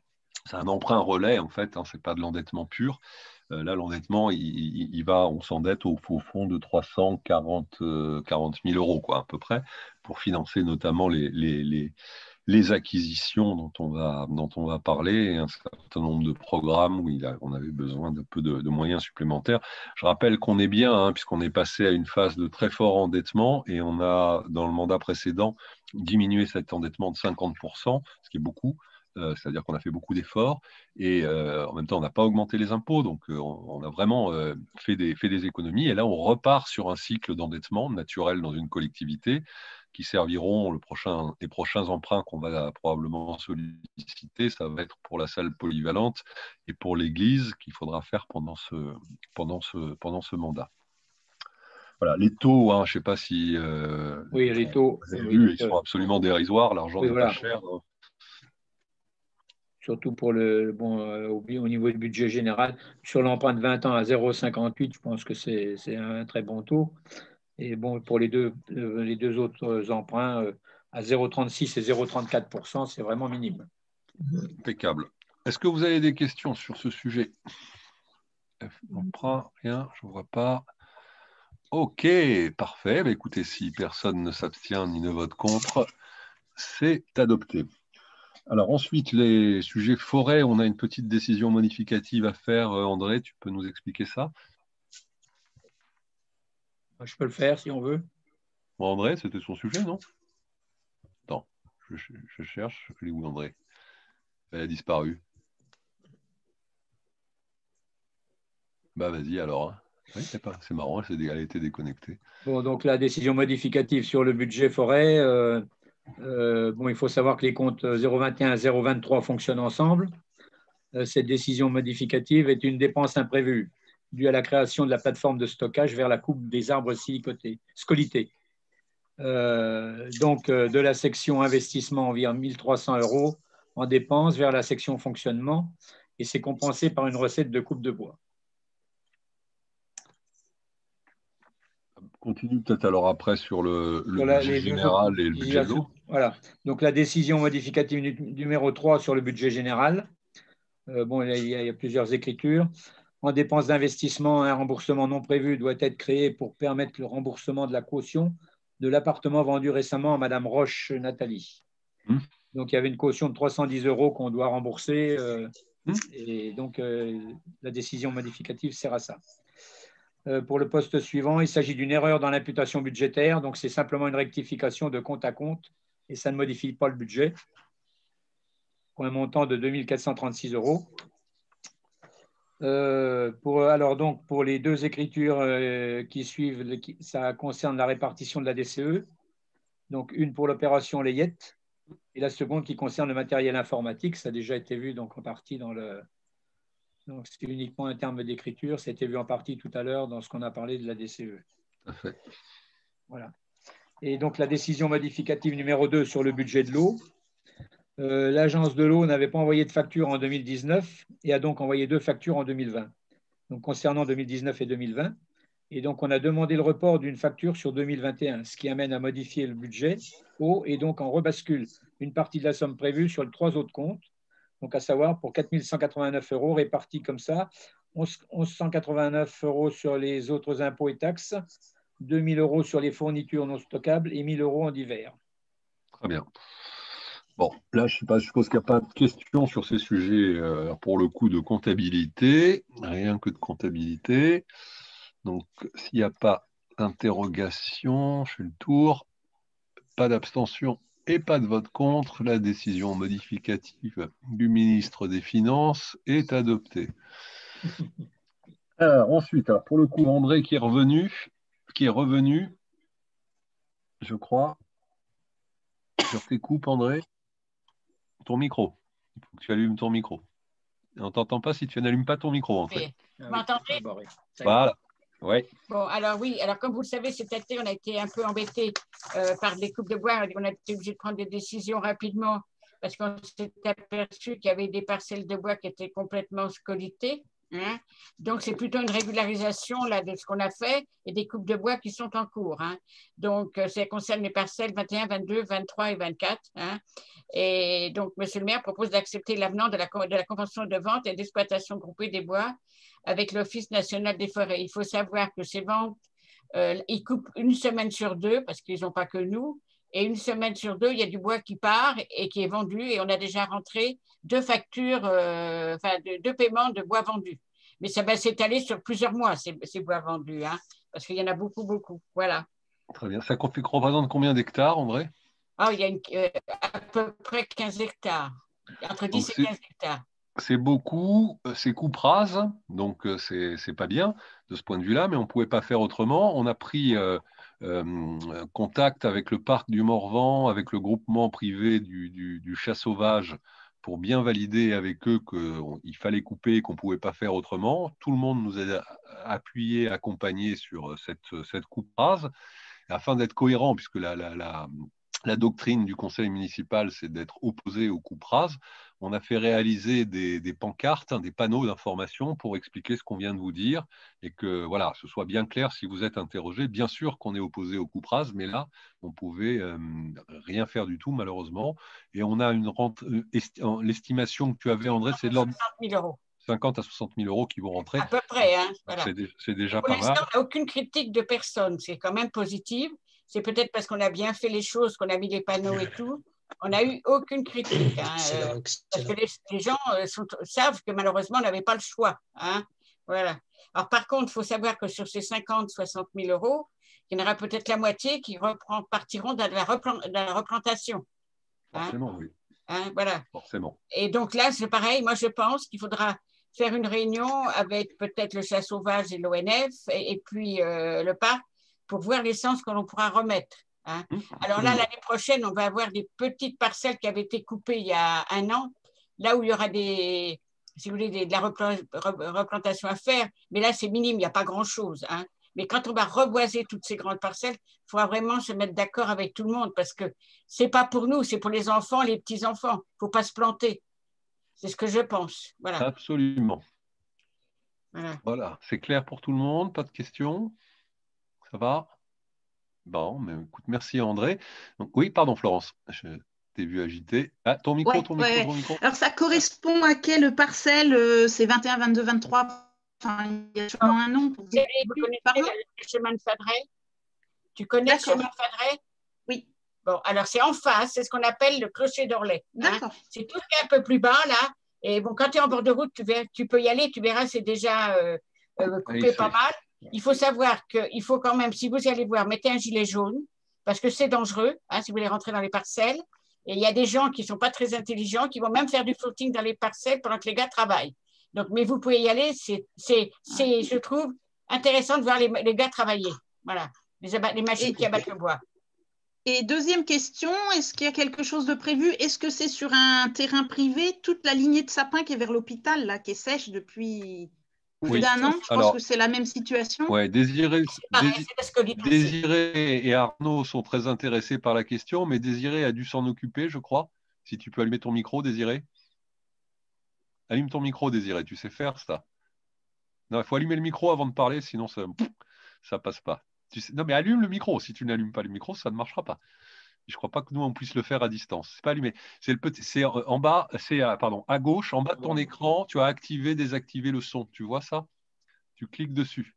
C'est un emprunt relais, en fait, hein, ce n'est pas de l'endettement pur. Là, l'endettement, on s'endette au fond de 340 000 euros, quoi, à peu près, pour financer notamment les acquisitions dont on va parler, et un certain nombre de programmes où on avait besoin d'un peu de moyens supplémentaires. Je rappelle qu'on est bien, hein, puisqu'on est passé à une phase de très fort endettement, et on a, dans le mandat précédent, diminué cet endettement de 50%, ce qui est beaucoup. C'est-à-dire qu'on a fait beaucoup d'efforts et en même temps, on n'a pas augmenté les impôts, donc on a vraiment fait des économies. Et là, on repart sur un cycle d'endettement naturel dans une collectivité qui serviront les prochains emprunts qu'on va probablement solliciter. Ça va être pour la salle polyvalente et pour l'église qu'il faudra faire pendant ce mandat. Voilà, les taux, hein, je ne sais pas si oui, les taux, vous avez vu, ils sont absolument dérisoires, l'argent n'est pas cher. Hein. Surtout pour au niveau du budget général. Sur l'emprunt de 20 ans à 0,58, je pense que c'est un très bon taux. Et bon, pour les deux autres emprunts, à 0,36 et 0,34%, c'est vraiment minime. Impeccable. Est-ce que vous avez des questions sur ce sujet? Emprunt, rien, je ne vois pas. Ok, parfait. Bah, écoutez, si personne ne s'abstient ni ne vote contre, c'est adopté. Alors ensuite, les sujets forêt, on a une petite décision modificative à faire. André, tu peux nous expliquer ça? Je peux le faire si on veut. Bon, André, c'était son sujet, non? Attends, je cherche. Elle est où, André? Elle a disparu. Bah vas-y alors. Hein. Oui, c'est marrant, elle a été déconnectée. Bon, donc la décision modificative sur le budget forêt. Il faut savoir que les comptes 0,21 et 0,23 fonctionnent ensemble. Cette décision modificative est une dépense imprévue due à la création de la plateforme de stockage vers la coupe des arbres scolités. De la section investissement environ 1 300 € en dépenses vers la section fonctionnement, et c'est compensé par une recette de coupe de bois. Continue peut-être alors après sur le budget général et le budget de l'eau. Voilà. Donc la décision modificative numéro 3 sur le budget général. Il y a plusieurs écritures. En dépenses d'investissement, un remboursement non prévu doit être créé pour permettre le remboursement de la caution de l'appartement vendu récemment à Madame Roche Nathalie. Donc il y avait une caution de 310 € qu'on doit rembourser. Et donc la décision modificative sert à ça. Pour le poste suivant, il s'agit d'une erreur dans l'imputation budgétaire, donc c'est simplement une rectification de compte à compte et ça ne modifie pas le budget pour un montant de 2 436 €. Pour les deux écritures qui suivent, ça concerne la répartition de la DCE, donc une pour l'opération Layette et la seconde qui concerne le matériel informatique. Ça a déjà été vu donc en partie dans le... Donc, c'est uniquement un terme d'écriture. C'était vu en partie tout à l'heure dans ce qu'on a parlé de la DCE. Parfait. Voilà. Et donc, la décision modificative numéro 2 sur le budget de l'eau. L'agence de l'eau n'avait pas envoyé de facture en 2019 et a donc envoyé 2 factures en 2020. Donc, concernant 2019 et 2020. Et donc, on a demandé le report d'une facture sur 2021, ce qui amène à modifier le budget eau et donc en rebascule une partie de la somme prévue sur les 3 autres comptes. Donc, à savoir pour 4 189 € répartis comme ça, 1 189 € sur les autres impôts et taxes, 2 000 € sur les fournitures non stockables et 1 000 € en divers. Très bien. Bon, là, je suppose qu'il n'y a pas de questions sur ces sujets pour le coup de comptabilité, rien que de comptabilité. Donc, s'il n'y a pas d'interrogation, je fais le tour. Pas d'abstention et pas de vote contre, la décision modificative du ministre des Finances est adoptée. Alors, ensuite, pour le coup, André qui est revenu, je crois, sur tes coupes, André, ton micro. Il faut que tu allumes ton micro. On ne t'entend pas si tu n'allumes pas ton micro, en fait. Vous m'entendez? Voilà. Ouais. Bon, alors oui, alors comme vous le savez, cet été, on a été un peu embêtés par des coupes de bois. On a été obligé de prendre des décisions rapidement parce qu'on s'est aperçu qu'il y avait des parcelles de bois qui étaient complètement scolitées. Hein. Donc, c'est plutôt une régularisation là, de ce qu'on a fait et des coupes de bois qui sont en cours. Hein. Donc, ça concerne les parcelles 21, 22, 23 et 24. Hein. Et donc, monsieur le maire propose d'accepter l'avenant de la convention de vente et d'exploitation groupée des bois avec l'Office national des forêts. Il faut savoir que ces ventes, ils coupent une semaine sur deux parce qu'ils n'ont pas que nous. Et une semaine sur deux, il y a du bois qui part et qui est vendu. Et on a déjà rentré 2 factures, deux paiements de bois vendus. Mais ça va s'étaler sur plusieurs mois, ces bois vendus, hein, parce qu'il y en a beaucoup, beaucoup. Voilà. Très bien. Ça représente combien d'hectares, en vrai? Il y a à peu près 15 hectares. Entre 10 et 15 hectares. C'est beaucoup, c'est coupe rase, donc c'est pas bien de ce point de vue-là, mais on ne pouvait pas faire autrement. On a pris contact avec le parc du Morvan, avec le groupement privé du chat sauvage, pour bien valider avec eux qu'il fallait couper et qu'on ne pouvait pas faire autrement. Tout le monde nous a appuyés, accompagnés sur cette coupe rase, afin d'être cohérent, puisque la doctrine du conseil municipal, c'est d'être opposé aux coupes rases. On a fait réaliser des pancartes, des panneaux d'information pour expliquer ce qu'on vient de vous dire et que voilà, ce soit bien clair si vous êtes interrogé. Bien sûr qu'on est opposé aux coupes rases, mais là, on ne pouvait rien faire du tout, malheureusement. Et on a l'estimation que tu avais, André, c'est de l'ordre de 50 000 euros. 50 à 60 000 euros qui vont rentrer. À peu près. Hein, voilà. C'est déjà pour pas mal. Pour l'instant, on n'a aucune critique de personne. C'est quand même positif. C'est peut-être parce qu'on a bien fait les choses, qu'on a mis les panneaux et tout. On n'a eu aucune critique. Hein, parce que les gens savent que malheureusement, on n'avait pas le choix. Hein, voilà. Alors, par contre, il faut savoir que sur ces 50, 60 000 euros, il y en aura peut-être la moitié qui partiront de la replantation. Forcément, hein, oui. Hein, voilà. Forcément. Et donc là, c'est pareil. Moi, je pense qu'il faudra faire une réunion avec peut-être le chat sauvage et l'ONF et puis le parc pour voir l'essence que l'on pourra remettre. Hein. Alors là, l'année prochaine, on va avoir des petites parcelles qui avaient été coupées il y a 1 an, là où il y aura si vous voulez, de la replantation à faire, mais là, c'est minime, il n'y a pas grand-chose. Hein. Mais quand on va reboiser toutes ces grandes parcelles, il faudra vraiment se mettre d'accord avec tout le monde parce que ce n'est pas pour nous, c'est pour les enfants, les petits-enfants. Il ne faut pas se planter. C'est ce que je pense. Voilà. Absolument. Voilà. C'est clair pour tout le monde, pas de questions? Ça va? Bon, mais écoute, merci André. Donc, oui, pardon Florence, je t'ai vu agiter. Ah, ton micro. Alors, ça correspond à quelle parcelle? C'est 21, 22, 23. Enfin, il y a sûrement un nom. Vous connaissez le chemin de Fadret? Tu connais le chemin de Fadret? Oui. Bon, alors c'est en face, c'est ce qu'on appelle le clocher d'Orlay. D'accord. Hein. C'est tout ce qui est un peu plus bas, là. Et bon, quand tu es en bord de route, tu peux y aller, tu verras, c'est déjà coupé pas mal. Il faut savoir qu'il faut quand même, si vous y allez voir, mettez un gilet jaune, parce que c'est dangereux, hein, si vous voulez rentrer dans les parcelles. Et il y a des gens qui ne sont pas très intelligents, qui vont même faire du footing dans les parcelles pendant que les gars travaillent. Donc, mais vous pouvez y aller, je trouve, intéressant de voir les gars travailler. Voilà, les machines qui abattent le bois. Et deuxième question, est-ce qu'il y a quelque chose de prévu? Est-ce que c'est sur un terrain privé, toute la lignée de sapins qui est vers l'hôpital, là, qui est sèche depuis plus d'1 an? Je pense que c'est la même situation. Oui, Désiré et Arnaud sont très intéressés par la question, mais Désiré a dû s'en occuper, je crois. Si tu peux allumer ton micro, Désiré. Allume ton micro, Désiré, tu sais faire ça? Non, il faut allumer le micro avant de parler, sinon ça ne passe pas. Non, mais allume le micro. Si tu n'allumes pas le micro, ça ne marchera pas. Je ne crois pas que nous, on puisse le faire à distance. Ce n'est pas allumé. C'est en bas, à gauche, en bas de ton écran, tu as activé, désactivé le son. Tu vois ça? Tu cliques dessus.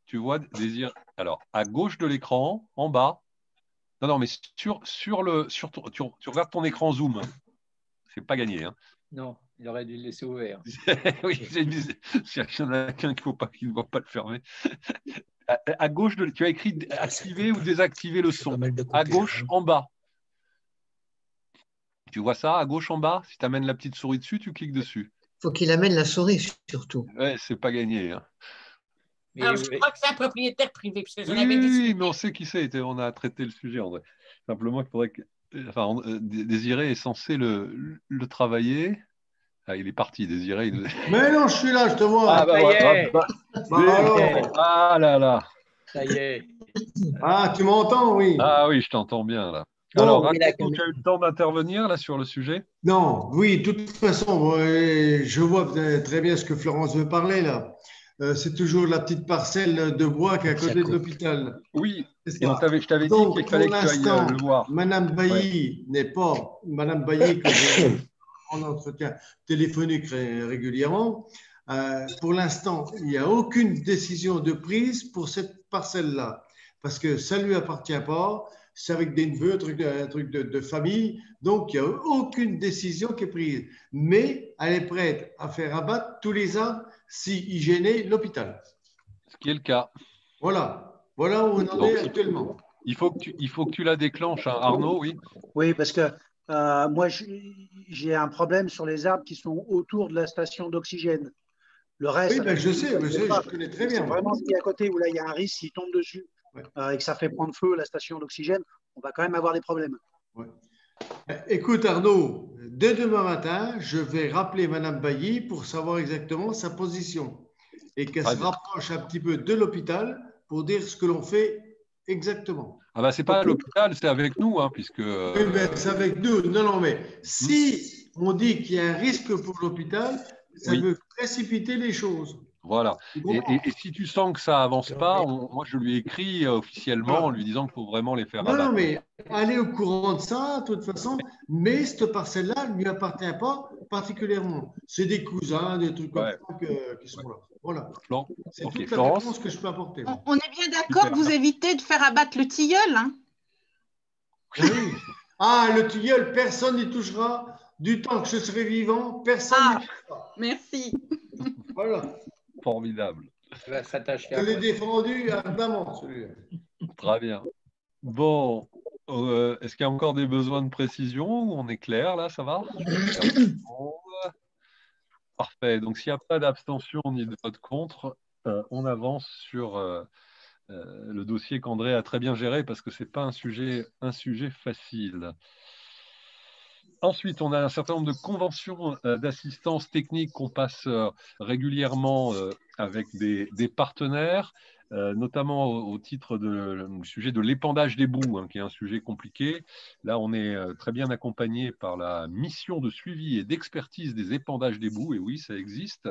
Tu vois, Désir. Alors, à gauche de l'écran, en bas. Non, mais tu regardes ton écran Zoom. C'est pas gagné. Hein. Non, il aurait dû le laisser ouvert. Oui, s'il y en a qu'un qui ne va pas le fermer. À gauche, tu as écrit activer ou désactiver le son. À gauche, en bas. Tu vois ça, à gauche, en bas? Si tu amènes la petite souris dessus, tu cliques dessus. Il faut qu'il amène la souris, surtout. Ouais, c'est pas gagné. Hein. Alors, je crois que c'est un propriétaire privé. Parce que oui, mais on sait qui c'est. On a traité le sujet, André. Simplement, il faudrait que… Désiré est censé le travailler. Ah, il est parti, Désiré. Mais non, je suis là, je te vois. Ah, ça y est. Ah là là. Ça y est. Ah, tu m'entends, oui. Ah oui, je t'entends bien là. Bon, alors, raconte-nous, tu as eu le temps d'intervenir là sur le sujet? Non, oui, de toute façon, je vois très bien ce que Florence veut parler là. C'est toujours la petite parcelle de bois qui est à côté de l'hôpital. Oui, et je t'avais dit qu'il fallait que tu ailles le voir. Madame Bailly n'est pas Madame Bailly que j'ai en entretien téléphonique régulièrement. Pour l'instant, il n'y a aucune décision de prise pour cette parcelle-là parce que ça ne lui appartient pas. C'est avec des neveux, un truc de famille. Donc, il n'y a aucune décision qui est prise. Mais elle est prête à faire abattre tous les arbres s'ils gênaient l'hôpital. Ce qui est le cas. Voilà. Voilà où on en est actuellement. Il faut que tu la déclenches, hein. Arnaud, oui. Oui, parce que moi, j'ai un problème sur les arbres qui sont autour de la station d'oxygène. Le reste, oui, ben je sais, je connais très bien. C'est vraiment ce qui est à côté où là, il y a un risque, s'il tombe dessus et que ça fait prendre feu la station d'oxygène, on va quand même avoir des problèmes. Ouais. Écoute Arnaud, dès demain matin, je vais rappeler Madame Bailly pour savoir exactement sa position et qu'elle se rapproche un petit peu de l'hôpital pour dire ce que l'on fait exactement. Ah ben c'est pas à l'hôpital, c'est avec nous, hein, puisque. Oui, mais c'est avec nous. Non, mais si on dit qu'il y a un risque pour l'hôpital, ça veut précipiter les choses. Voilà. Et si tu sens que ça avance pas, moi je lui écris officiellement en lui disant qu'il faut vraiment les faire abattre. Non, mais allez au courant de ça, de toute façon, mais cette parcelle-là ne lui appartient pas particulièrement. C'est des cousins, des trucs comme ça qui sont là. Voilà. C'est toute la réponse que je peux apporter. On est bien d'accord que vous évitez de faire abattre le tilleul, hein? Oui. Ah, le tilleul, personne n'y touchera. Du temps que je serai vivant, personne n'y touchera. Merci. Voilà. Formidable. Je l'ai défendu ardemment, celui-là. Très bien. Bon, est-ce qu'il y a encore des besoins de précision ou on est clair là, ça va? Parfait. Donc, s'il n'y a pas d'abstention ni de vote contre, on avance sur le dossier qu'André a très bien géré parce que ce n'est pas un sujet facile. Ensuite, on a un certain nombre de conventions d'assistance technique qu'on passe régulièrement avec des partenaires, notamment au titre du sujet de l'épandage des boues, hein, qui est un sujet compliqué. Là, on est très bien accompagné par la mission de suivi et d'expertise des épandages des boues, et oui, ça existe,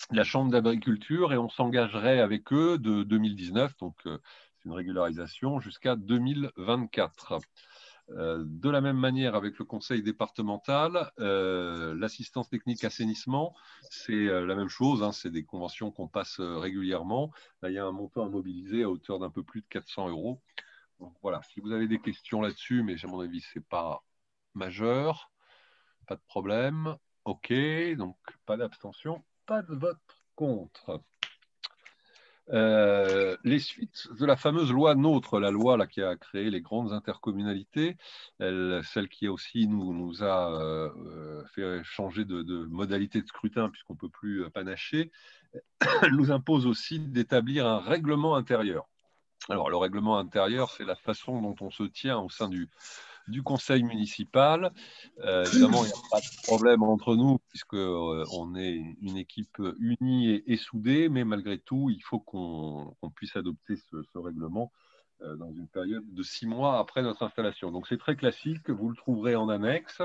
la Chambre d'agriculture, et on s'engagerait avec eux de 2019, donc c'est une régularisation, jusqu'à 2024. De la même manière, avec le conseil départemental, l'assistance technique assainissement, c'est la même chose, hein, c'est des conventions qu'on passe régulièrement. Là, il y a un montant à mobiliser à hauteur d'un peu plus de 400 €. Donc voilà, si vous avez des questions là-dessus, mais à mon avis, ce n'est pas majeur, pas de problème. OK, donc pas d'abstention, pas de vote contre. Les suites de la fameuse loi NOTRe, la loi là, qui a créé les grandes intercommunalités, celle qui aussi nous a fait changer de modalité de scrutin puisqu'on ne peut plus panacher, elle nous impose aussi d'établir un règlement intérieur. Alors, le règlement intérieur, c'est la façon dont on se tient au sein du conseil municipal. Évidemment, il n'y a pas de problème entre nous puisqu'on est une équipe unie et soudée, mais malgré tout, il faut qu'on puisse adopter ce règlement dans une période de 6 mois après notre installation. Donc, c'est très classique, vous le trouverez en annexe.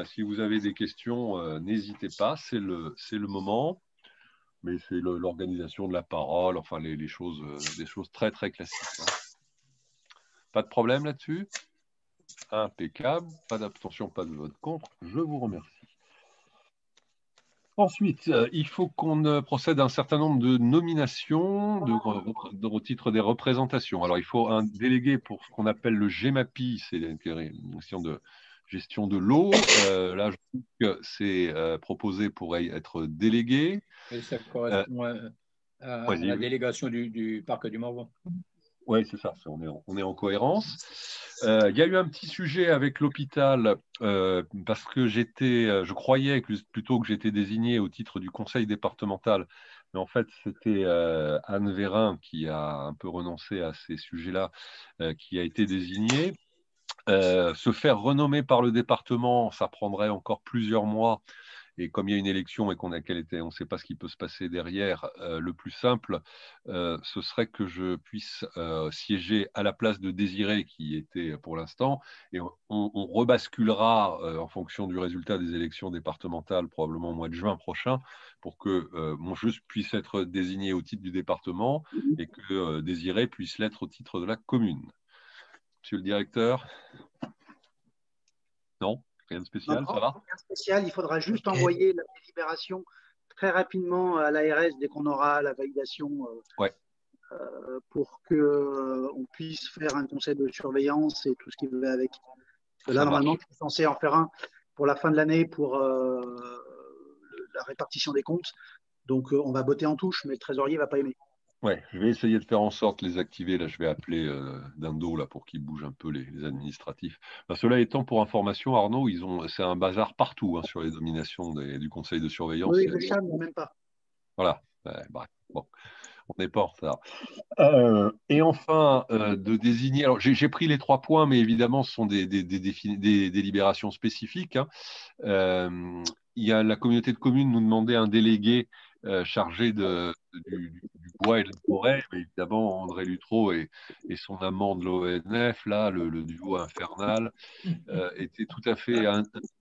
Si vous avez des questions, n'hésitez pas, c'est le moment. Mais c'est l'organisation de la parole, enfin des choses très très classiques. Hein. Pas de problème là-dessus? Impeccable, pas d'abstention, pas de vote contre, je vous remercie. Ensuite, il faut qu'on procède à un certain nombre de nominations au titre des représentations. Alors, il faut un délégué pour ce qu'on appelle le GEMAPI, c'est une question de gestion de l'eau. Là, je trouve que c'est proposé pour être délégué. Et ça correspond à la délégation du parc du Morvan. Oui, c'est ça, on est en cohérence. Il y a eu un petit sujet avec l'hôpital parce que je croyais plutôt que j'étais désigné au titre du conseil départemental, mais en fait c'était Anne Vérin qui a un peu renoncé à ces sujets-là, qui a été désignée. Se faire renommer par le département, ça prendrait encore plusieurs mois. Et comme il y a une élection et on ne sait pas ce qui peut se passer derrière, le plus simple, ce serait que je puisse siéger à la place de Désiré, qui était pour l'instant, et on rebasculera en fonction du résultat des élections départementales, probablement au mois de juin prochain, pour que je puisse être désigné au titre du département et que Désiré puisse l'être au titre de la commune. Monsieur le directeur? Non? Rien de spécial, non, ça va? Rien de spécial, il faudra juste envoyer la délibération très rapidement à l'ARS dès qu'on aura la validation pour qu'on puisse faire un conseil de surveillance et tout ce qui va avec. Là, normalement, je suis censé en faire un pour la fin de l'année pour la répartition des comptes. Donc, on va botter en touche, mais le trésorier ne va pas aimer. Ouais, je vais essayer de faire en sorte de les activer. Là, je vais appeler Dindo là, pour qu'ils bougent un peu les administratifs. Ben, cela étant, pour information, Arnaud, c'est un bazar partout sur les nominations du conseil de surveillance. Oui, le chat, non, même pas. Voilà, bref, bon, on n'est pas en retard. Et enfin, de désigner. Alors, j'ai pris les 3 points, mais évidemment, ce sont des délibérations spécifiques. Il y a la communauté de communes nous demandait un délégué chargé du bois et de la forêt. Mais évidemment, André Luttrot et son amant de l'ONF, là, le duo infernal, étaient tout à fait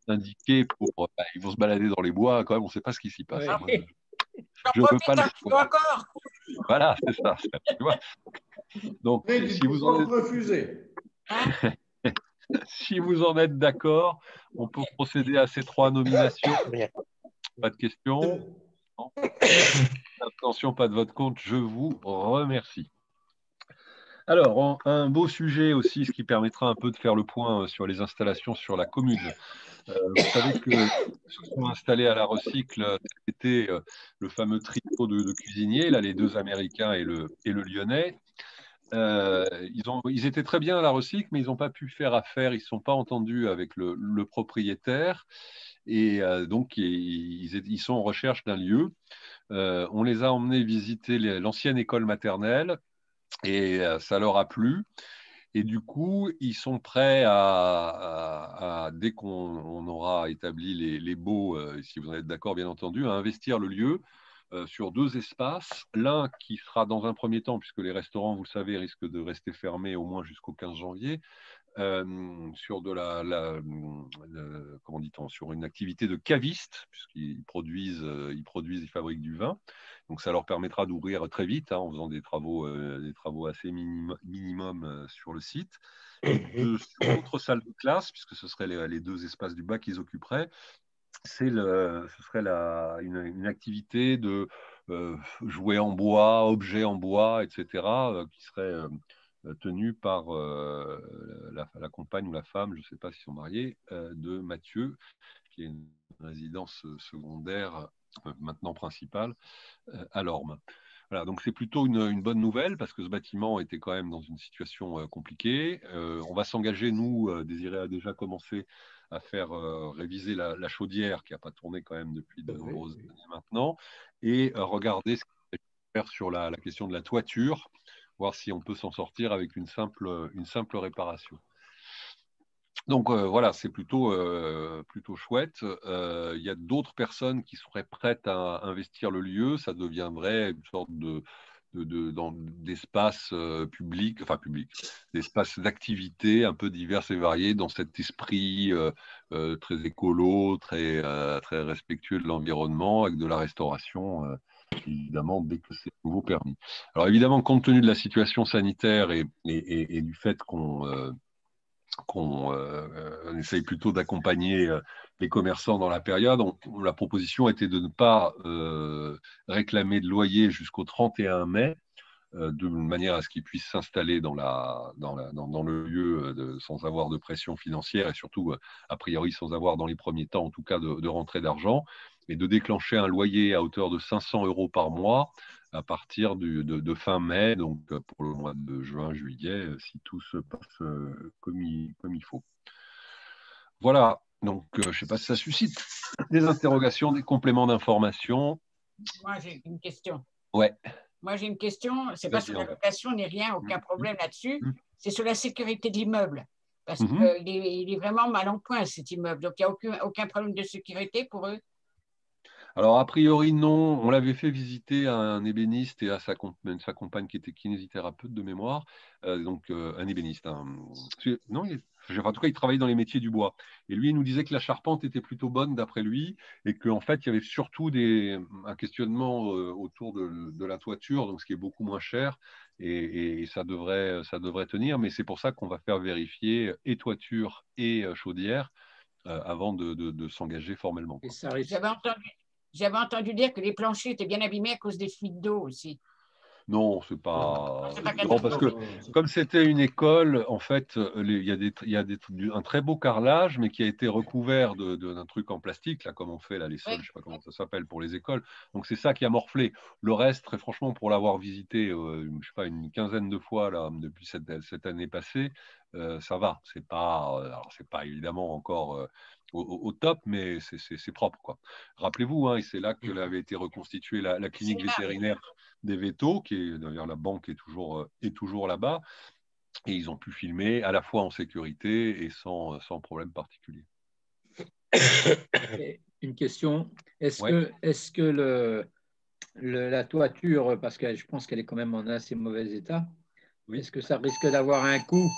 indiqués pour. Ils vont se balader dans les bois, quand même, on ne sait pas ce qui s'y passe. Oui. Je ne veux pas le voir. Voilà, c'est ça. Tu vois. Donc, si vous en êtes refusé. Si vous en êtes d'accord, on peut procéder à ces 3 nominations. Pas de questions? Non. Attention, pas de vote contre. Je vous remercie. Alors, un beau sujet aussi, ce qui permettra un peu de faire le point sur les installations sur la commune. Vous savez que se sont installés à la Recycle cet été le fameux trio de cuisiniers, là, les 2 Américains et le Lyonnais. Ils étaient très bien à la Recycle, mais ils n'ont pas pu faire affaire, ils ne se sont pas entendus avec le propriétaire. Et donc, ils sont en recherche d'un lieu. On les a emmenés visiter l'ancienne école maternelle et ça leur a plu. Et du coup, ils sont prêts dès qu'on aura établi les baux, si vous en êtes d'accord, bien entendu, à investir le lieu sur 2 espaces. L'un qui sera dans un premier temps, puisque les restaurants, vous le savez, risquent de rester fermés au moins jusqu'au 15 janvier, sur comment dit-on, sur une activité de caviste, puisqu'ils ils fabriquent du vin. Donc ça leur permettra d'ouvrir très vite en faisant des travaux assez minimum sur le site. Et sur l'autre salle de classe, puisque ce seraient les 2 espaces du bas qu'ils occuperaient, ce serait une activité de jouets en bois, objets en bois, etc., qui serait tenue par la compagne ou la femme, je ne sais pas s'ils sont mariés, de Mathieu, qui est une résidence secondaire, maintenant principale, à Lorme. Voilà, donc c'est plutôt une bonne nouvelle parce que ce bâtiment était quand même dans une situation compliquée. On va s'engager, nous, Désiré a déjà commencé à faire réviser la chaudière qui n'a pas tourné quand même depuis de nombreuses années maintenant, et regarder ce qu'on peut faire sur la question de la toiture, voir si on peut s'en sortir avec une simple réparation. Donc voilà, c'est plutôt chouette. Il y a d'autres personnes qui seraient prêtes à investir le lieu. Ça deviendrait une sorte d'espace public, d'espace d'activité un peu divers et variés dans cet esprit très écolo, très respectueux de l'environnement, avec de la restauration, évidemment, dès que c'est nouveau permis. Alors évidemment, compte tenu de la situation sanitaire et du fait qu'on essaye plutôt d'accompagner les commerçants dans la période, la proposition était de ne pas réclamer de loyer jusqu'au 31 mai, de manière à ce qu'ils puissent s'installer dans le lieu sans avoir de pression financière et surtout, a priori, sans avoir dans les premiers temps, en tout cas, de rentrée d'argent, et de déclencher un loyer à hauteur de 500 € par mois à partir de fin mai, donc pour le mois de juin-juillet, si tout se passe comme il faut. Voilà, donc je ne sais pas si ça suscite des interrogations, des compléments d'information. Moi, j'ai une question. Ouais. Moi, j'ai une question. Ce n'est pas sur la location ni rien, aucun problème là-dessus. C'est sur la sécurité de l'immeuble. Parce qu'il est vraiment mal en point, cet immeuble. Donc, il n'y a aucun problème de sécurité pour eux? Alors, a priori, non. On l'avait fait visiter à un ébéniste et à sa compagne qui était kinésithérapeute de mémoire. Donc, un ébéniste. Non, en tout cas, il travaillait dans les métiers du bois. Et lui, il nous disait que la charpente était plutôt bonne d'après lui et qu'en fait, il y avait surtout un questionnement autour de la toiture, donc ce qui est beaucoup moins cher. Et ça devrait tenir. Mais c'est pour ça qu'on va faire vérifier et toiture et chaudière avant de s'engager formellement. Et ça risque. J'avais entendu dire que les planchers étaient bien abîmés à cause des fuites d'eau aussi. Non, c'est pas. Non, parce que comme c'était une école, en fait, il y a un très beau carrelage, mais qui a été recouvert d'un truc en plastique, là, comme on fait là, les sols, je ne sais pas comment ça s'appelle pour les écoles. Donc c'est ça qui a morflé. Le reste, très franchement, pour l'avoir visité, je sais pas, une quinzaine de fois là depuis cette année passée, ça va. C'est pas évidemment encore au top, mais c'est propre, quoi. Rappelez-vous, hein, et c'est là que avait été reconstituée la clinique vétérinaire des vétos, qui est d'ailleurs la banque est toujours là-bas, et ils ont pu filmer à la fois en sécurité et sans problème particulier. Une question, est-ce que la toiture, parce que je pense qu'elle est quand même en assez mauvais état, est-ce que ça risque d'avoir un coût?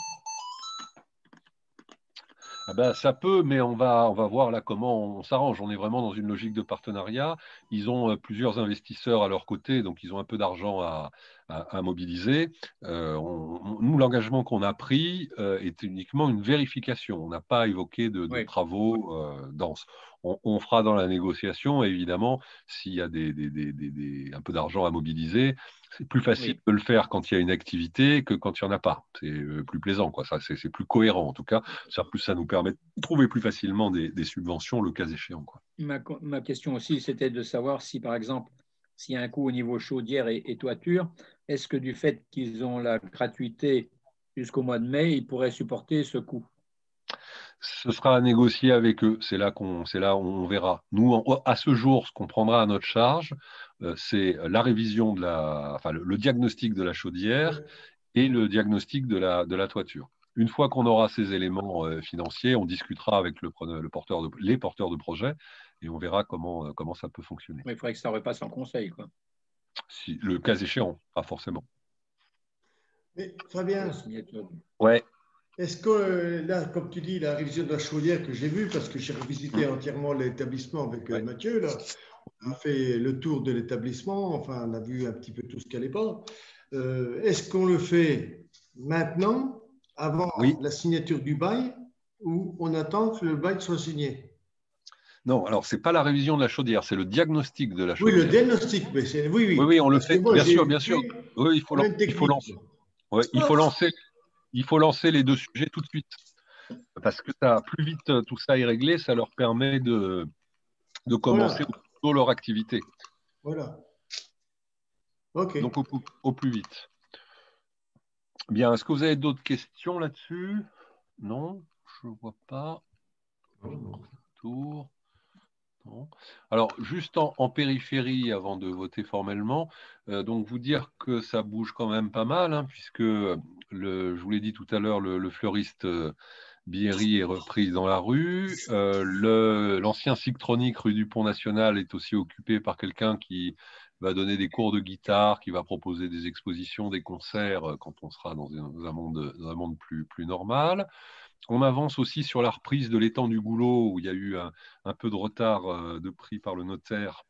Ah ben, ça peut, mais on va voir là comment on s'arrange. On est vraiment dans une logique de partenariat. Ils ont plusieurs investisseurs à leur côté, donc ils ont un peu d'argent à mobiliser. Nous, l'engagement qu'on a pris est uniquement une vérification. On n'a pas évoqué de travaux denses. On fera dans la négociation, évidemment, s'il y a un peu d'argent à mobiliser. C'est plus facile de le faire quand il y a une activité que quand il n'y en a pas. C'est plus plaisant, quoi. Ça, c'est plus cohérent, en tout cas. Ça nous permet de trouver plus facilement des subventions, le cas échéant, quoi. Ma question aussi, c'était de savoir si, par exemple, s'il y a un coût au niveau chaudière et toiture, est-ce que du fait qu'ils ont la gratuité jusqu'au mois de mai, ils pourraient supporter ce coût? Ce sera à négocier avec eux. C'est là où on verra. Nous, à ce jour, ce qu'on prendra à notre charge, c'est la révision le diagnostic de la chaudière et le diagnostic de la toiture. Une fois qu'on aura ces éléments financiers, on discutera avec les porteurs de projet et on verra comment ça peut fonctionner. Il faudrait que ça repasse en conseil, quoi. Si, le cas échéant, pas forcément. Mais Fabien, ouais. Est-ce que là, comme tu dis, la révision de la chaudière que j'ai vue, parce que j'ai revisité entièrement l'établissement avec Mathieu, là, on a fait le tour de l'établissement, enfin, on a vu un petit peu tout ce qui n'allait pas. Est-ce qu'on le fait maintenant, avant la signature du bail, ou on attend que le bail soit signé? Non, alors ce n'est pas la révision de la chaudière, c'est le diagnostic de la chaudière. Oui, le diagnostic, mais c'est oui, on le fait, bien sûr. Oui, il faut lancer. Ouais, il faut lancer les deux sujets tout de suite. Parce que plus vite tout ça est réglé, ça leur permet de commencer plutôt leur activité. Voilà. OK. Donc au plus vite. Bien, est-ce que vous avez d'autres questions là-dessus? Non, je ne vois pas. Tour. Non. Alors, juste en périphérie, avant de voter formellement, donc vous dire que ça bouge quand même pas mal, hein, puisque, je vous l'ai dit tout à l'heure, le fleuriste Bierry est repris dans la rue. L'ancien Sictronic rue du Pont National est aussi occupé par quelqu'un qui va donner des cours de guitare, qui va proposer des expositions, des concerts quand on sera dans un monde plus normal. On avance aussi sur la reprise de l'étang du Goulot, où il y a eu un peu de retard de prix par le notaire.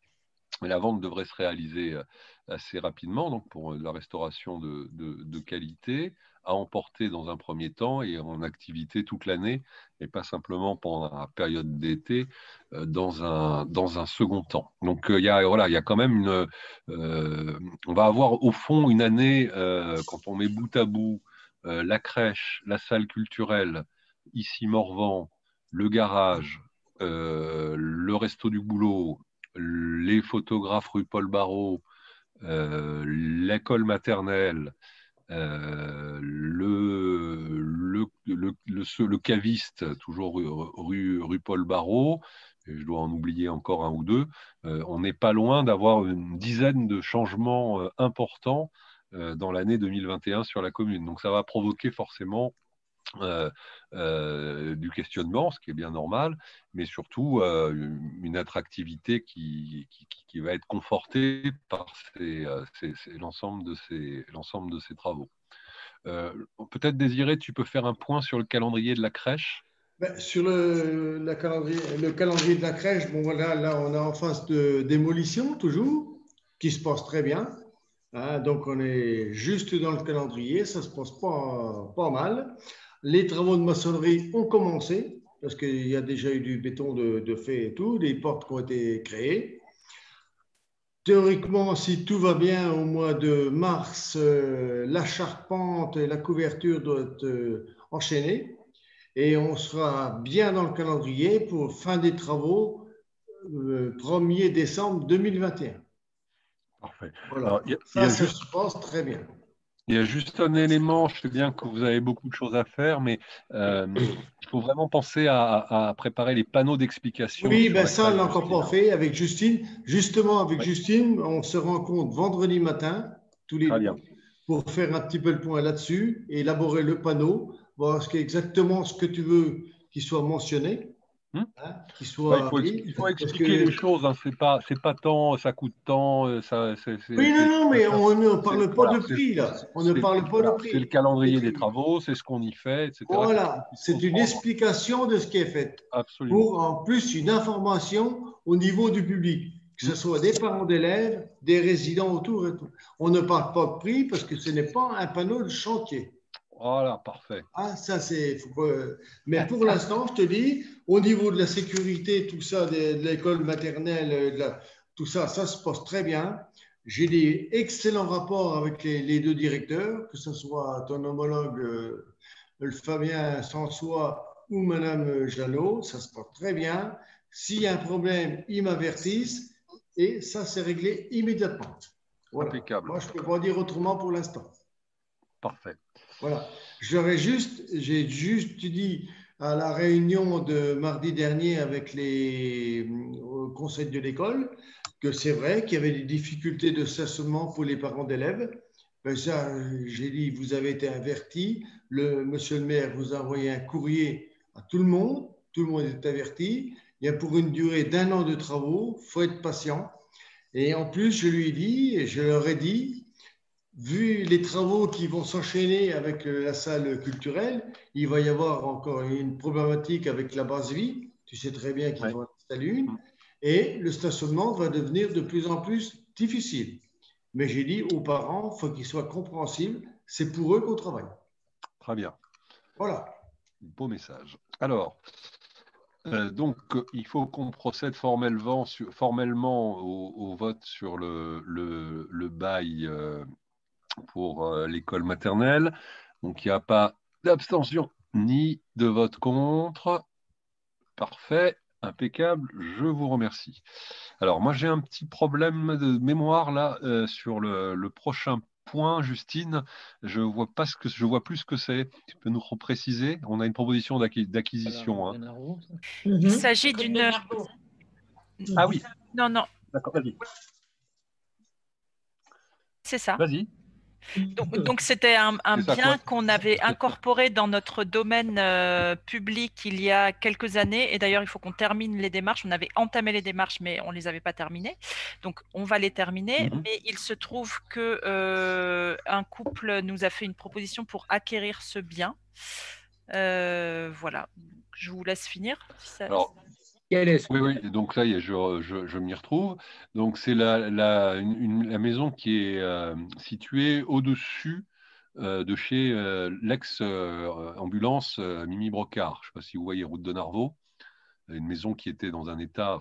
Mais la vente devrait se réaliser assez rapidement, donc pour la restauration de qualité, à emporter dans un premier temps et en activité toute l'année, et pas simplement pendant la période d'été, dans un second temps. Donc il y a quand même on va avoir au fond une année, quand on met bout à bout la crèche, la salle culturelle, ici Morvan, le garage, le resto du Boulot, les photographes rue Paul Barreau, l'école maternelle, le caviste, toujours rue Paul Barreau, et je dois en oublier encore un ou deux, on n'est pas loin d'avoir une dizaine de changements importants dans l'année 2021 sur la commune. Donc ça va provoquer forcément du questionnement, ce qui est bien normal, mais surtout une attractivité qui va être confortée par l'ensemble de ces travaux. Peut-être, Désiré, tu peux faire un point sur le calendrier de la crèche. Sur le calendrier de la crèche, bon voilà, là on est en phase de démolition toujours, qui se passe très bien. Hein, donc on est juste dans le calendrier, ça se passe pas mal. Les travaux de maçonnerie ont commencé, parce qu'il y a déjà eu du béton de fait et tout, les portes qui ont été créées. Théoriquement, si tout va bien, au mois de mars, la charpente et la couverture doivent être enchaînées. Et on sera bien dans le calendrier pour fin des travaux, 1er décembre 2021. Parfait. Voilà. Alors, ça se passe très bien. Il y a juste un élément, je sais bien que vous avez beaucoup de choses à faire, mais il faut vraiment penser à préparer les panneaux d'explication. Oui, ça, on l'a encore pas fait avec Justine. Justement, avec Justine, on se rencontre vendredi matin, tous les deux, pour faire un petit peu le point là-dessus et élaborer le panneau, voir exactement ce que tu veux qu'il soit mentionné. Il faut expliquer les choses, hein. C'est pas tant, ça coûte tant. Oui, non, mais on ne parle pas de prix, là. On ne parle pas de prix. C'est le calendrier des travaux, c'est ce qu'on y fait, etc. Voilà, c'est une explication de ce qui est fait. Absolument. Pour en plus une information au niveau du public, que ce soit des parents d'élèves, des résidents autour et tout. On ne parle pas de prix parce que ce n'est pas un panneau de chantier. Voilà, parfait. Ah, ça c'est. Mais pour l'instant, je te dis, au niveau de la sécurité, tout ça, de l'école maternelle, tout ça, ça se passe très bien. J'ai des excellents rapports avec les deux directeurs, que ce soit ton homologue Fabien Sansois ou Madame Janot, ça se passe très bien. S'il y a un problème, ils m'avertissent et ça, c'est réglé immédiatement. Voilà. Impeccable. Moi, je ne peux pas dire autrement pour l'instant. Parfait. Voilà. J'ai juste dit à la réunion de mardi dernier avec les conseils de l'école que c'est vrai qu'il y avait des difficultés de stationnement pour les parents d'élèves. Ça, j'ai dit, vous avez été avertis. Monsieur le maire vous a envoyé un courrier à tout le monde est averti. Il y a pour une durée d'1 an de travaux, il faut être patient. Et en plus, je lui ai dit, et je leur ai dit, vu les travaux qui vont s'enchaîner avec la salle culturelle, il va y avoir encore une problématique avec la base vie. Tu sais très bien qu'il faut en installer une. Et le stationnement va devenir de plus en plus difficile. Mais j'ai dit aux parents, il faut qu'ils soient compréhensibles. C'est pour eux qu'on travaille. Très bien. Voilà. Beau message. Alors, donc, il faut qu'on procède formellement au vote sur le bail pour l'école maternelle. Donc, il n'y a pas d'abstention ni de vote contre. Parfait, impeccable, je vous remercie. Alors, moi, j'ai un petit problème de mémoire là sur le prochain point, Justine. Je vois plus ce que c'est. Tu peux nous repréciser? On a une proposition d'acquisition. Hein. Il s'agit d'une... Ah oui. Non. D'accord, vas-y. C'est ça. Vas-y. Donc c'était un bien qu'on avait incorporé dans notre domaine public il y a quelques années. Et d'ailleurs, il faut qu'on termine les démarches. On avait entamé les démarches, mais on ne les avait pas terminées. Donc, on va les terminer. Mais il se trouve qu'un couple nous a fait une proposition pour acquérir ce bien. Voilà. Je vous laisse finir. Alors, oui, donc ça y est, je m'y retrouve. Donc c'est la maison qui est située au-dessus de chez l'ex-ambulance Mimi Brocard. Je ne sais pas si vous voyez route de Narvaux. Une maison qui était dans un état,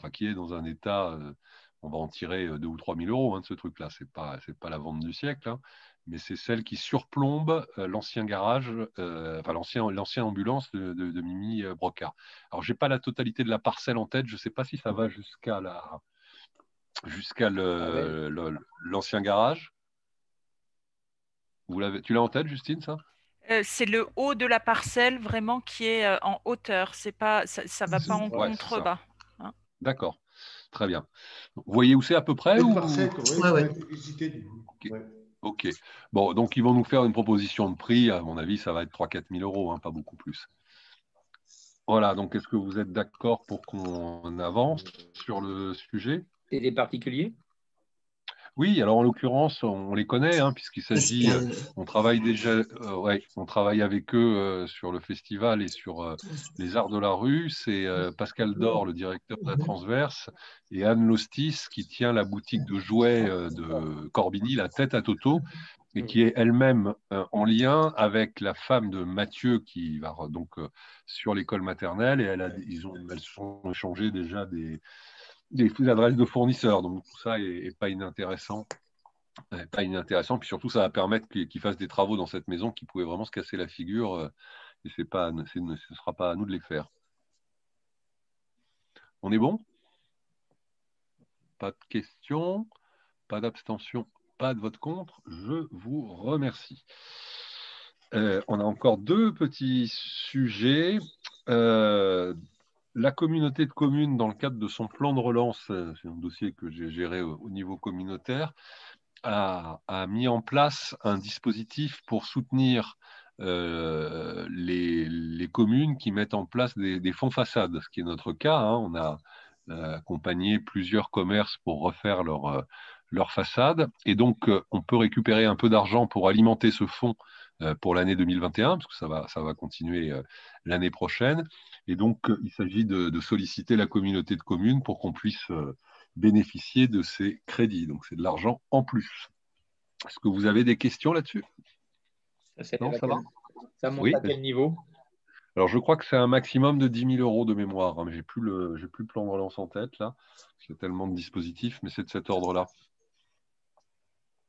on va en tirer 2 ou 3 000 euros de ce truc-là. C'est pas la vente du siècle. Hein. Mais c'est celle qui surplombe l'ancien garage, l'ancienne ambulance de Mimi Brocard. Alors, je n'ai pas la totalité de la parcelle en tête, je ne sais pas si ça va jusqu'à l'ancien garage. Tu l'as en tête, Justine, ça? C'est le haut de la parcelle vraiment qui est en hauteur. Ça ne va pas en contrebas. Hein. D'accord, très bien. Vous voyez où c'est à peu près? Une parcelle, ouais. Visiter. Okay. Ok. Bon, donc ils vont nous faire une proposition de prix. À mon avis, ça va être 3 000 à 4 000 euros, hein, pas beaucoup plus. Voilà, donc est-ce que vous êtes d'accord pour qu'on avance sur le sujet? Et des particuliers? Oui, alors en l'occurrence, on les connaît, hein, puisqu'il s'agit, on travaille déjà, on travaille avec eux sur le festival et sur les arts de la rue. C'est Pascal Dor, le directeur de la Transverse, et Anne Lostis, qui tient la boutique de jouets de Corbigny, la Tête à Toto, et qui est elle-même en lien avec la femme de Mathieu, qui va donc sur l'école maternelle, et elles sont échangé déjà des adresses de fournisseurs. Donc tout ça est pas inintéressant. Pas inintéressant. Puis surtout, ça va permettre qu'ils fassent des travaux dans cette maison qui pouvaient vraiment se casser la figure. Et ce ne sera pas à nous de les faire. On est bon? Pas de questions, pas d'abstention, pas de vote contre. Je vous remercie. On a encore 2 petits sujets. La communauté de communes, dans le cadre de son plan de relance, c'est un dossier que j'ai géré au niveau communautaire, a mis en place un dispositif pour soutenir les communes qui mettent en place des fonds façades, ce qui est notre cas. Hein. On a accompagné plusieurs commerces pour refaire leur façade. Et donc, on peut récupérer un peu d'argent pour alimenter ce fonds pour l'année 2021, parce que ça va continuer l'année prochaine. Et donc, il s'agit de solliciter la communauté de communes pour qu'on puisse bénéficier de ces crédits. Donc, c'est de l'argent en plus. Est-ce que vous avez des questions là-dessus? Non, ça va? Ça monte à quel niveau? Alors, je crois que c'est un maximum de 10 000 euros de mémoire, hein, mais je n'ai plus le plan de relance en tête, là. Il y a tellement de dispositifs, mais c'est de cet ordre-là.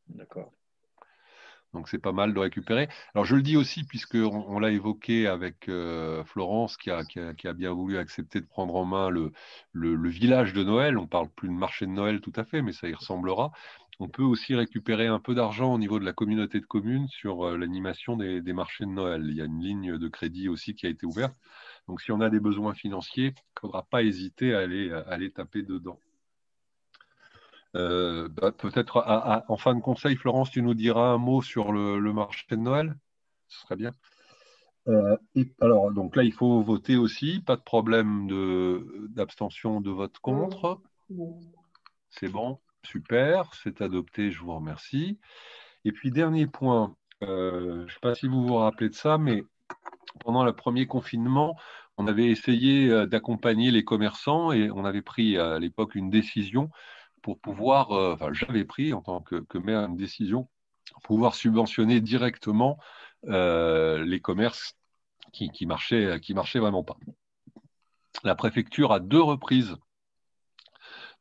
D'accord. Donc, c'est pas mal de récupérer. Alors, je le dis aussi, puisqu'on l'a évoqué avec Florence, qui a bien voulu accepter de prendre en main le village de Noël. On ne parle plus de marché de Noël tout à fait, mais ça y ressemblera. On peut aussi récupérer un peu d'argent au niveau de la communauté de communes sur l'animation des marchés de Noël. Il y a une ligne de crédit aussi qui a été ouverte. Donc, si on a des besoins financiers, il ne faudra pas hésiter à aller taper dedans. Peut-être en fin de conseil, Florence, tu nous diras un mot sur le marché de Noël. Ce serait bien. Alors, donc là, il faut voter aussi. Pas de problème d'abstention de vote contre. C'est bon, super, c'est adopté, je vous remercie. Et puis, dernier point, je ne sais pas si vous vous rappelez de ça, mais pendant le premier confinement, on avait essayé d'accompagner les commerçants et on avait pris à l'époque une décision pour pouvoir, j'avais pris en tant que maire une décision pour pouvoir subventionner directement les commerces qui marchaient vraiment pas. La préfecture, à 2 reprises,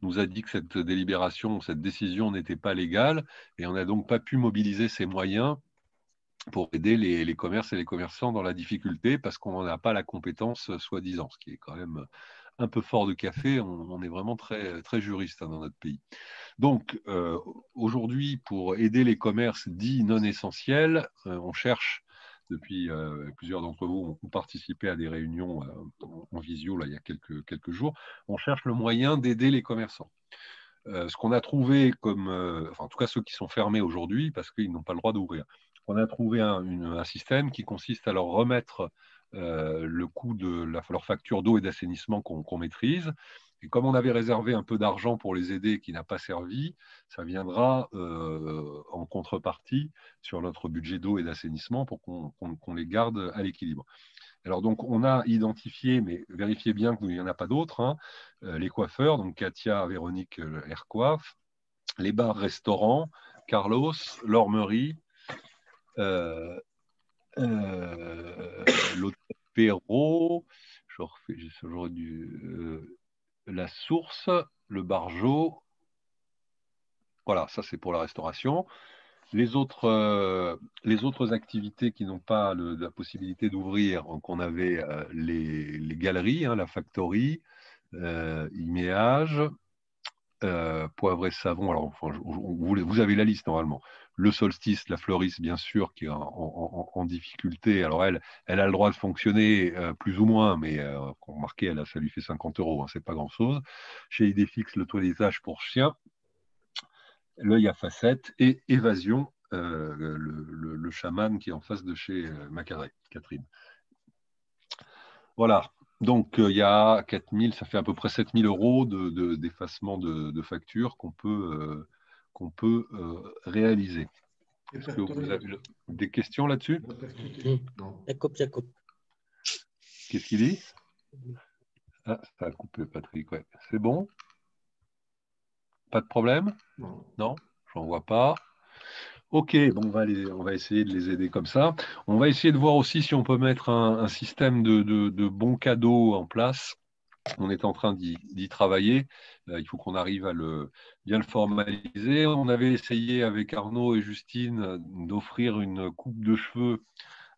nous a dit que cette délibération, cette décision n'était pas légale et on n'a donc pas pu mobiliser ces moyens pour aider les commerces et les commerçants dans la difficulté parce qu'on n'a pas la compétence soi-disant, ce qui est quand même un peu fort de café. On est vraiment très, très juriste dans notre pays. Donc, aujourd'hui, pour aider les commerces dits non essentiels, on cherche, depuis plusieurs d'entre vous ont participé à des réunions en visio là, il y a quelques jours, on cherche le moyen d'aider les commerçants. Ce qu'on a trouvé en tout cas ceux qui sont fermés aujourd'hui, parce qu'ils n'ont pas le droit d'ouvrir, on a trouvé un système qui consiste à leur remettre le coût de leur facture d'eau et d'assainissement qu'on maîtrise. Et comme on avait réservé un peu d'argent pour les aider qui n'a pas servi, ça viendra en contrepartie sur notre budget d'eau et d'assainissement pour qu'on les garde à l'équilibre. Alors donc on a identifié, mais vérifiez bien qu'il n'y en a pas d'autres, hein, les coiffeurs, donc Katia, Véronique, Aircoiffe, les bars, restaurants, Carlos, l'Ormerie, l'hôtel Perrault, la Source, le Bargeot. Voilà, ça c'est pour la restauration. Les autres activités qui n'ont pas la possibilité d'ouvrir, donc on avait les galeries, hein, la Factory, Iméage, Poivre et Savon. Alors, vous avez la liste normalement. Le Solstice, la Fleuriste, bien sûr, qui est en difficulté. Alors, elle a le droit de fonctionner plus ou moins, mais remarquez, ça lui fait 50 €, hein, c'est pas grand-chose. Chez Idéfix, le toilettage pour chiens, l'œil à facettes et Évasion, le chaman qui est en face de chez Macaré, Catherine. Voilà. Donc, il y a 4 000, ça fait à peu près 7 000 euros d'effacement de factures qu'on peut réaliser. Est-ce que vous avez des questions là-dessus? Jacob. Qu'est-ce qu'il dit? Ah, ça a coupé, Patrick. Ouais. C'est bon? Pas de problème? Non, j'en vois pas. Ok, bon, on va essayer de les aider comme ça. On va essayer de voir aussi si on peut mettre un système de bons cadeaux en place. On est en train d'y travailler. Il faut qu'on arrive à bien le formaliser. On avait essayé avec Arnaud et Justine d'offrir une coupe de cheveux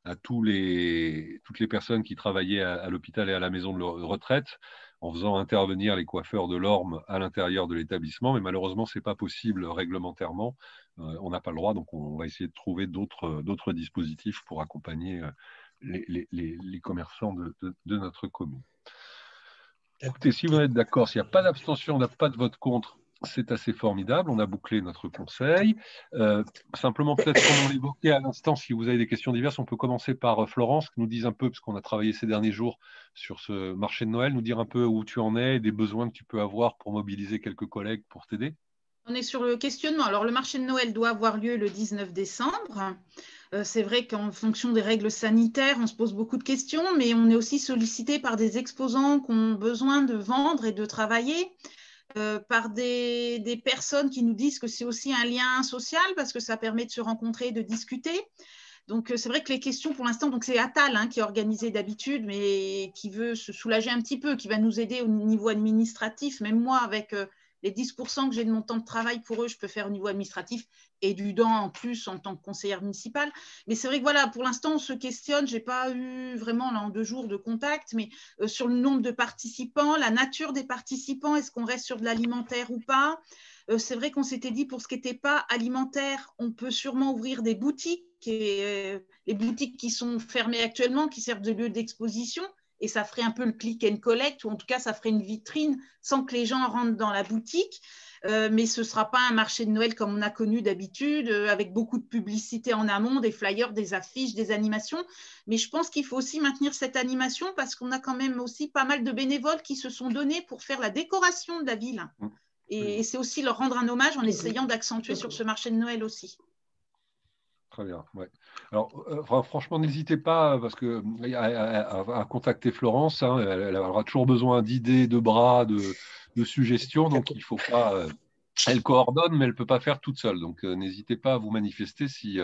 à toutes les personnes qui travaillaient à l'hôpital et à la maison de retraite, en faisant intervenir les coiffeurs de l'Orme à l'intérieur de l'établissement. Mais malheureusement, ce n'est pas possible réglementairement. On n'a pas le droit, donc on va essayer de trouver d'autres dispositifs pour accompagner les commerçants de notre commune. Écoutez, si vous êtes d'accord, s'il n'y a pas d'abstention, on n'a pas de vote contre, c'est assez formidable. On a bouclé notre conseil. Simplement, peut-être comme on l'évoquait à l'instant, si vous avez des questions diverses, on peut commencer par Florence, qui nous dise un peu, parce qu'on a travaillé ces derniers jours sur ce marché de Noël, nous dire un peu où tu en es et des besoins que tu peux avoir pour mobiliser quelques collègues pour t'aider. On est sur le questionnement. Alors, le marché de Noël doit avoir lieu le 19 décembre. C'est vrai qu'en fonction des règles sanitaires, on se pose beaucoup de questions, mais on est aussi sollicité par des exposants qui ont besoin de vendre et de travailler, par des personnes qui nous disent que c'est aussi un lien social parce que ça permet de se rencontrer, de discuter. Donc, c'est vrai que les questions, pour l'instant, donc c'est Attal qui est organisé d'habitude, mais qui veut se soulager un petit peu, qui va nous aider au niveau administratif. Même moi, avec les 10% que j'ai de mon temps de travail pour eux, je peux faire au niveau administratif et du dent en plus en tant que conseillère municipale. Mais c'est vrai que voilà, pour l'instant, on se questionne. Je n'ai pas eu vraiment là, en 2 jours de contact, mais sur le nombre de participants, la nature des participants, est-ce qu'on reste sur de l'alimentaire ou pas? C'est vrai qu'on s'était dit pour ce qui n'était pas alimentaire, on peut sûrement ouvrir des boutiques, et les boutiques qui sont fermées actuellement, qui servent de lieu d'exposition. Et ça ferait un peu le click and collect, ou en tout cas, ça ferait une vitrine sans que les gens rentrent dans la boutique. Mais ce ne sera pas un marché de Noël comme on a connu d'habitude, avec beaucoup de publicité en amont, des flyers, des affiches, des animations. Mais je pense qu'il faut aussi maintenir cette animation parce qu'on a quand même aussi pas mal de bénévoles qui se sont donnés pour faire la décoration de la ville. Et c'est aussi leur rendre un hommage en essayant d'accentuer sur ce marché de Noël aussi. Très bien. Ouais. Alors, franchement, n'hésitez pas à contacter Florence. Elle aura toujours besoin d'idées, de bras, de suggestions. Donc, il ne faut pas. Elle coordonne, mais elle ne peut pas faire toute seule. Donc, n'hésitez pas à vous manifester si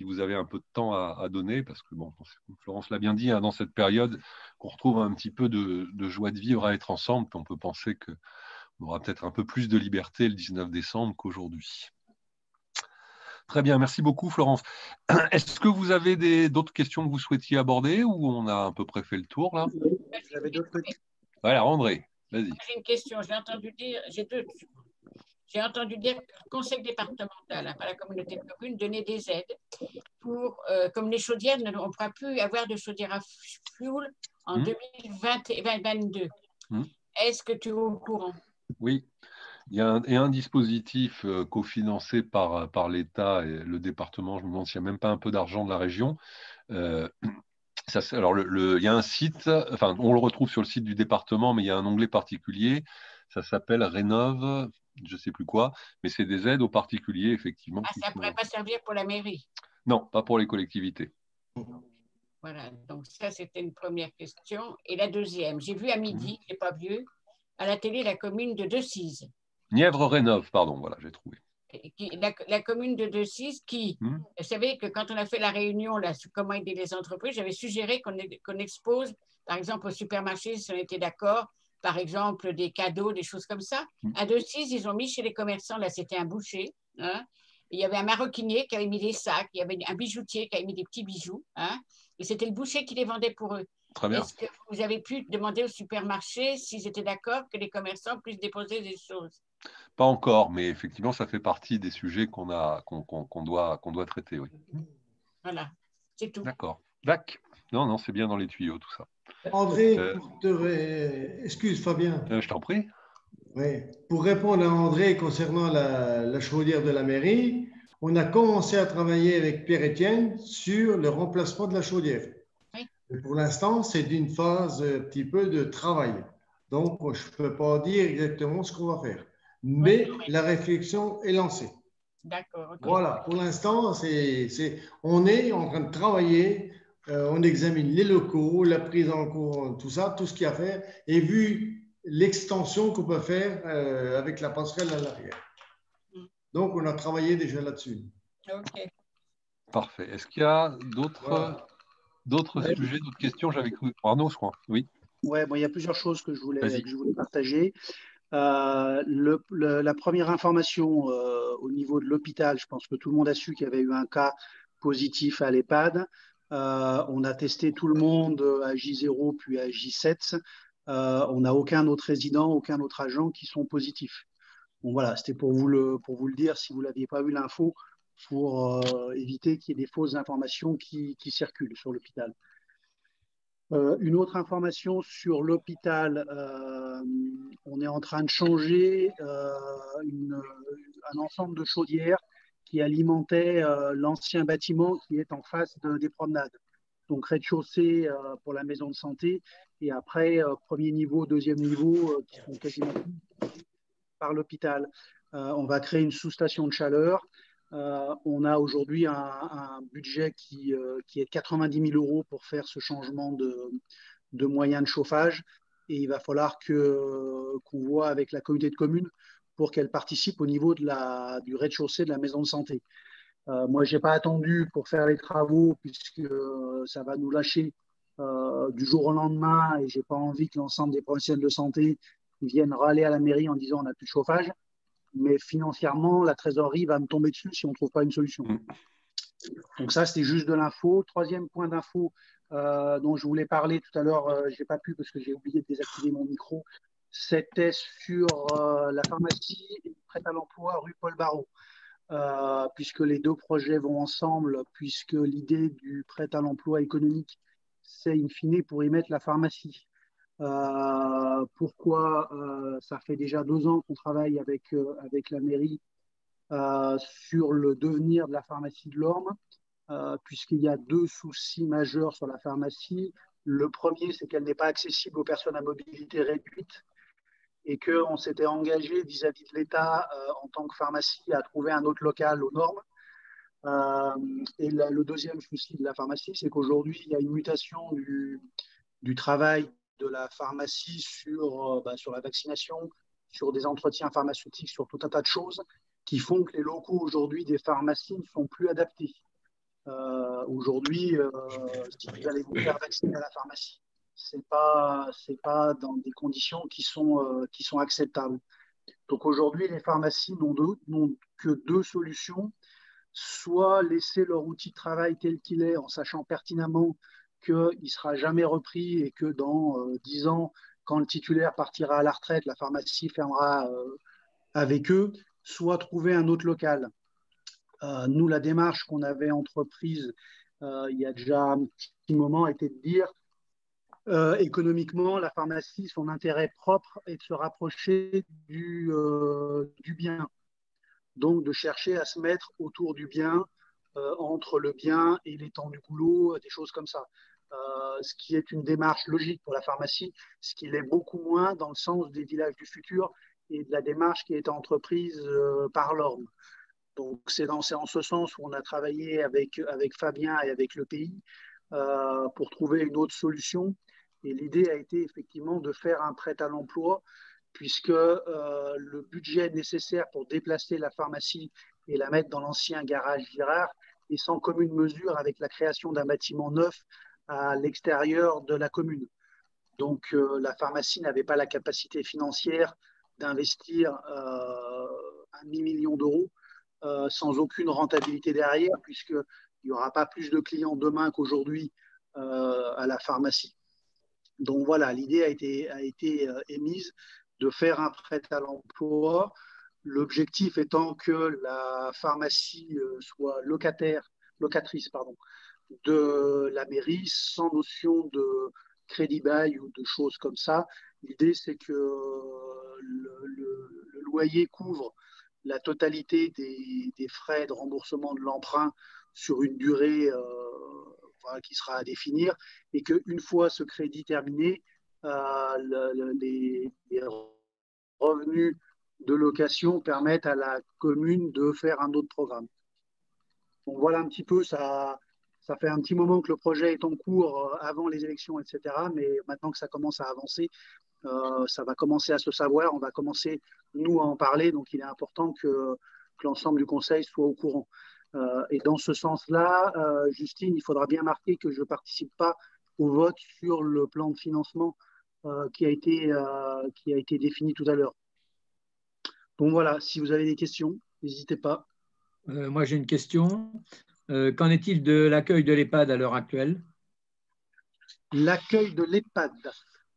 vous avez un peu de temps à donner. Parce que, bon, Florence l'a bien dit, dans cette période, qu'on retrouve un petit peu de joie de vivre à être ensemble. On peut penser qu'on aura peut-être un peu plus de liberté le 19 décembre qu'aujourd'hui. Très bien, merci beaucoup Florence. Est-ce que vous avez d'autres questions que vous souhaitiez aborder ou on a à peu près fait le tour là? J'avais d'autres questions. Voilà, André, vas-y. J'ai une question, j'ai entendu dire que le conseil départemental, par la communauté de communes, donnait des aides pour, comme les chaudières, on ne pourra plus avoir de chaudière à fioul en 2022. Est-ce que tu es au courant? Oui. Il y a un dispositif cofinancé par l'État et le département. Je me demande s'il n'y a même pas un peu d'argent de la région. Alors, il y a un site, enfin, on le retrouve sur le site du département, mais il y a un onglet particulier. Ça s'appelle Rénov', je ne sais plus quoi, mais c'est des aides aux particuliers, effectivement. Ça ne pourrait pas servir pour la mairie? Non, pas pour les collectivités. Voilà, donc ça, c'était une première question. Et la deuxième, j'ai vu à midi, je n'ai pas vu, à la télé, la commune de Decize. Nièvre-Rénove, pardon, voilà, j'ai trouvé. La commune de Decize qui, vous savez que quand on a fait la réunion là, sur comment aider les entreprises, j'avais suggéré qu'on expose, par exemple, au supermarché, si on était d'accord, par exemple, des cadeaux, des choses comme ça. À Decize, ils ont mis chez les commerçants, là, c'était un boucher. Il y avait un maroquinier qui avait mis des sacs, il y avait un bijoutier qui avait mis des petits bijoux. Et c'était le boucher qui les vendait pour eux. Est-ce que vous avez pu demander au supermarché s'ils étaient d'accord que les commerçants puissent déposer des choses? Pas encore, mais effectivement, ça fait partie des sujets qu'on doit traiter. Oui. Voilà, c'est tout. D'accord. Non, c'est bien dans les tuyaux, tout ça. André, excuse Fabien. Je t'en prie. Oui. Pour répondre à André concernant la chaudière de la mairie, on a commencé à travailler avec Pierre-Étienne sur le remplacement de la chaudière. Oui. Et pour l'instant, c'est d'une phase un petit peu de travail. Donc, je ne peux pas dire exactement ce qu'on va faire. Mais la réflexion est lancée. D'accord. Okay. Voilà, pour l'instant, on est en train de travailler. On examine les locaux, la prise en compte, tout ça, tout ce qu'il y a à faire. Et vu l'extension qu'on peut faire avec la passerelle à l'arrière. Donc, on a travaillé déjà là-dessus. OK. Parfait. Est-ce qu'il y a d'autres sujets, d'autres questions? J'avais cru. Arnaud, je crois. Oui. Ouais, bon, il y a plusieurs choses que je voulais partager. La première information au niveau de l'hôpital, je pense que tout le monde a su qu'il y avait eu un cas positif à l'EHPAD. On a testé tout le monde à J0 puis à J7. On n'a aucun autre résident, aucun autre agent qui sont positifs. Bon, voilà, c'était pour vous le dire si vous ne l'aviez pas eu l'info, pour éviter qu'il y ait des fausses informations qui circulent sur l'hôpital. Une autre information sur l'hôpital, on est en train de changer un ensemble de chaudières qui alimentait l'ancien bâtiment qui est en face des promenades. Donc rez-de-chaussée pour la maison de santé et après premier niveau, deuxième niveau qui sont quasiment par l'hôpital. On va créer une sous-station de chaleur. On a aujourd'hui un budget qui est de 90 000 € pour faire ce changement de moyens de chauffage. Et il va falloir qu'on voit avec la communauté de communes pour qu'elle participe au niveau du rez-de-chaussée de la maison de santé. Moi, je n'ai pas attendu pour faire les travaux puisque ça va nous lâcher du jour au lendemain et je n'ai pas envie que l'ensemble des professionnels de santé viennent râler à la mairie en disant on n'a plus de chauffage. Mais financièrement, la trésorerie va me tomber dessus si on ne trouve pas une solution. Donc ça, c'était juste de l'info. Troisième point d'info dont je voulais parler tout à l'heure, je n'ai pas pu parce que j'ai oublié de désactiver mon micro, c'était sur la pharmacie et prête à l'emploi rue Paul Barreau. Puisque les deux projets vont ensemble, puisque l'idée du prêt à l'emploi économique, c'est in fine pour y mettre la pharmacie. Pourquoi ça fait déjà 2 ans qu'on travaille avec la mairie sur le devenir de la pharmacie de l'Orme, puisqu'il y a 2 soucis majeurs sur la pharmacie. Le premier, c'est qu'elle n'est pas accessible aux personnes à mobilité réduite et qu'on s'était engagé vis-à-vis de l'État en tant que pharmacie à trouver un autre local aux normes. Et le deuxième souci de la pharmacie, c'est qu'aujourd'hui, il y a une mutation du travail de la pharmacie sur la vaccination, sur des entretiens pharmaceutiques, sur tout un tas de choses qui font que les locaux aujourd'hui des pharmacies ne sont plus adaptés. Aujourd'hui, si vous allez vous faire vacciner à la pharmacie, c'est pas dans des conditions qui sont acceptables. Donc aujourd'hui, les pharmacies n'ont que 2 solutions. Soit laisser leur outil de travail tel qu'il est en sachant pertinemment qu'il ne sera jamais repris et que dans 10 ans, quand le titulaire partira à la retraite, la pharmacie fermera avec eux, soit trouver un autre local. Nous, la démarche qu'on avait entreprise il y a déjà un petit moment était de dire économiquement, la pharmacie, son intérêt propre est de se rapprocher du bien. Donc, de chercher à se mettre autour du bien, entre le bien et les temps du boulot, des choses comme ça. Ce qui est une démarche logique pour la pharmacie, ce qui l'est beaucoup moins dans le sens des villages du futur et de la démarche qui est entreprise par l'Orme. Donc, c'est en ce sens où on a travaillé avec Fabien et avec le pays pour trouver une autre solution. Et l'idée a été effectivement de faire un prêt à l'emploi puisque le budget nécessaire pour déplacer la pharmacie et la mettre dans l'ancien garage Girard est sans commune mesure avec la création d'un bâtiment neuf à l'extérieur de la commune. Donc la pharmacie n'avait pas la capacité financière d'investir 1 demi-million d'euros sans aucune rentabilité derrière, puisqu'il n'y aura pas plus de clients demain qu'aujourd'hui à la pharmacie. Donc voilà, l'idée a été émise de faire un prêt à l'emploi, l'objectif étant que la pharmacie soit locatrice de la mairie sans notion de crédit bail ou de choses comme ça. L'idée, c'est que le loyer couvre la totalité des frais de remboursement de l'emprunt sur une durée qui sera à définir, et qu'une fois ce crédit terminé, les revenus de location permettent à la commune de faire un autre programme. Donc voilà un petit peu, ça fait un petit moment que le projet est en cours avant les élections, etc. Mais maintenant que ça commence à avancer, ça va commencer à se savoir, on va commencer, nous, à en parler. Donc il est important que l'ensemble du Conseil soit au courant. Et dans ce sens-là, Justine, il faudra bien marquer que je ne participe pas au vote sur le plan de financement qui a été défini tout à l'heure. Donc voilà, si vous avez des questions, n'hésitez pas. Moi, j'ai une question. Qu'en est-il de l'accueil de l'EHPAD à l'heure actuelle? L'accueil de l'EHPAD.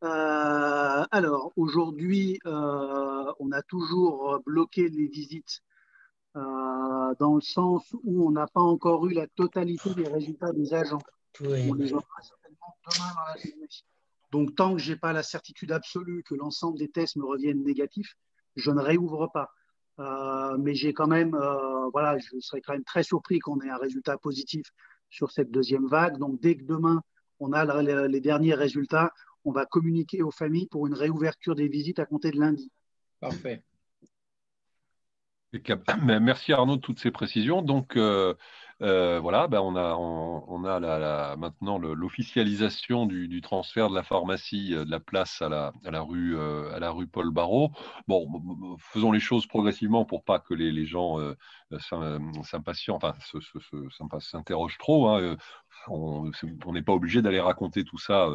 Alors, aujourd'hui, on a toujours bloqué les visites dans le sens où on n'a pas encore eu la totalité des résultats des agents. On les aura certainement demain dans la journée. Donc, tant que je n'ai pas la certitude absolue que l'ensemble des tests me reviennent négatifs, je ne réouvre pas. Mais j'ai quand même, voilà, je serais quand même très surpris qu'on ait un résultat positif sur cette deuxième vague. Donc, dès que demain, on a les derniers résultats, on va communiquer aux familles pour une réouverture des visites à compter de lundi. Parfait. Merci Arnaud de toutes ces précisions. Donc voilà, on a maintenant l'officialisation du transfert de la pharmacie de la place à la rue Paul Barreau. Bon, faisons les choses progressivement pour pas que les gens s'impatientent, enfin s'interrogent trop. Hein. On n'est pas obligé d'aller raconter tout ça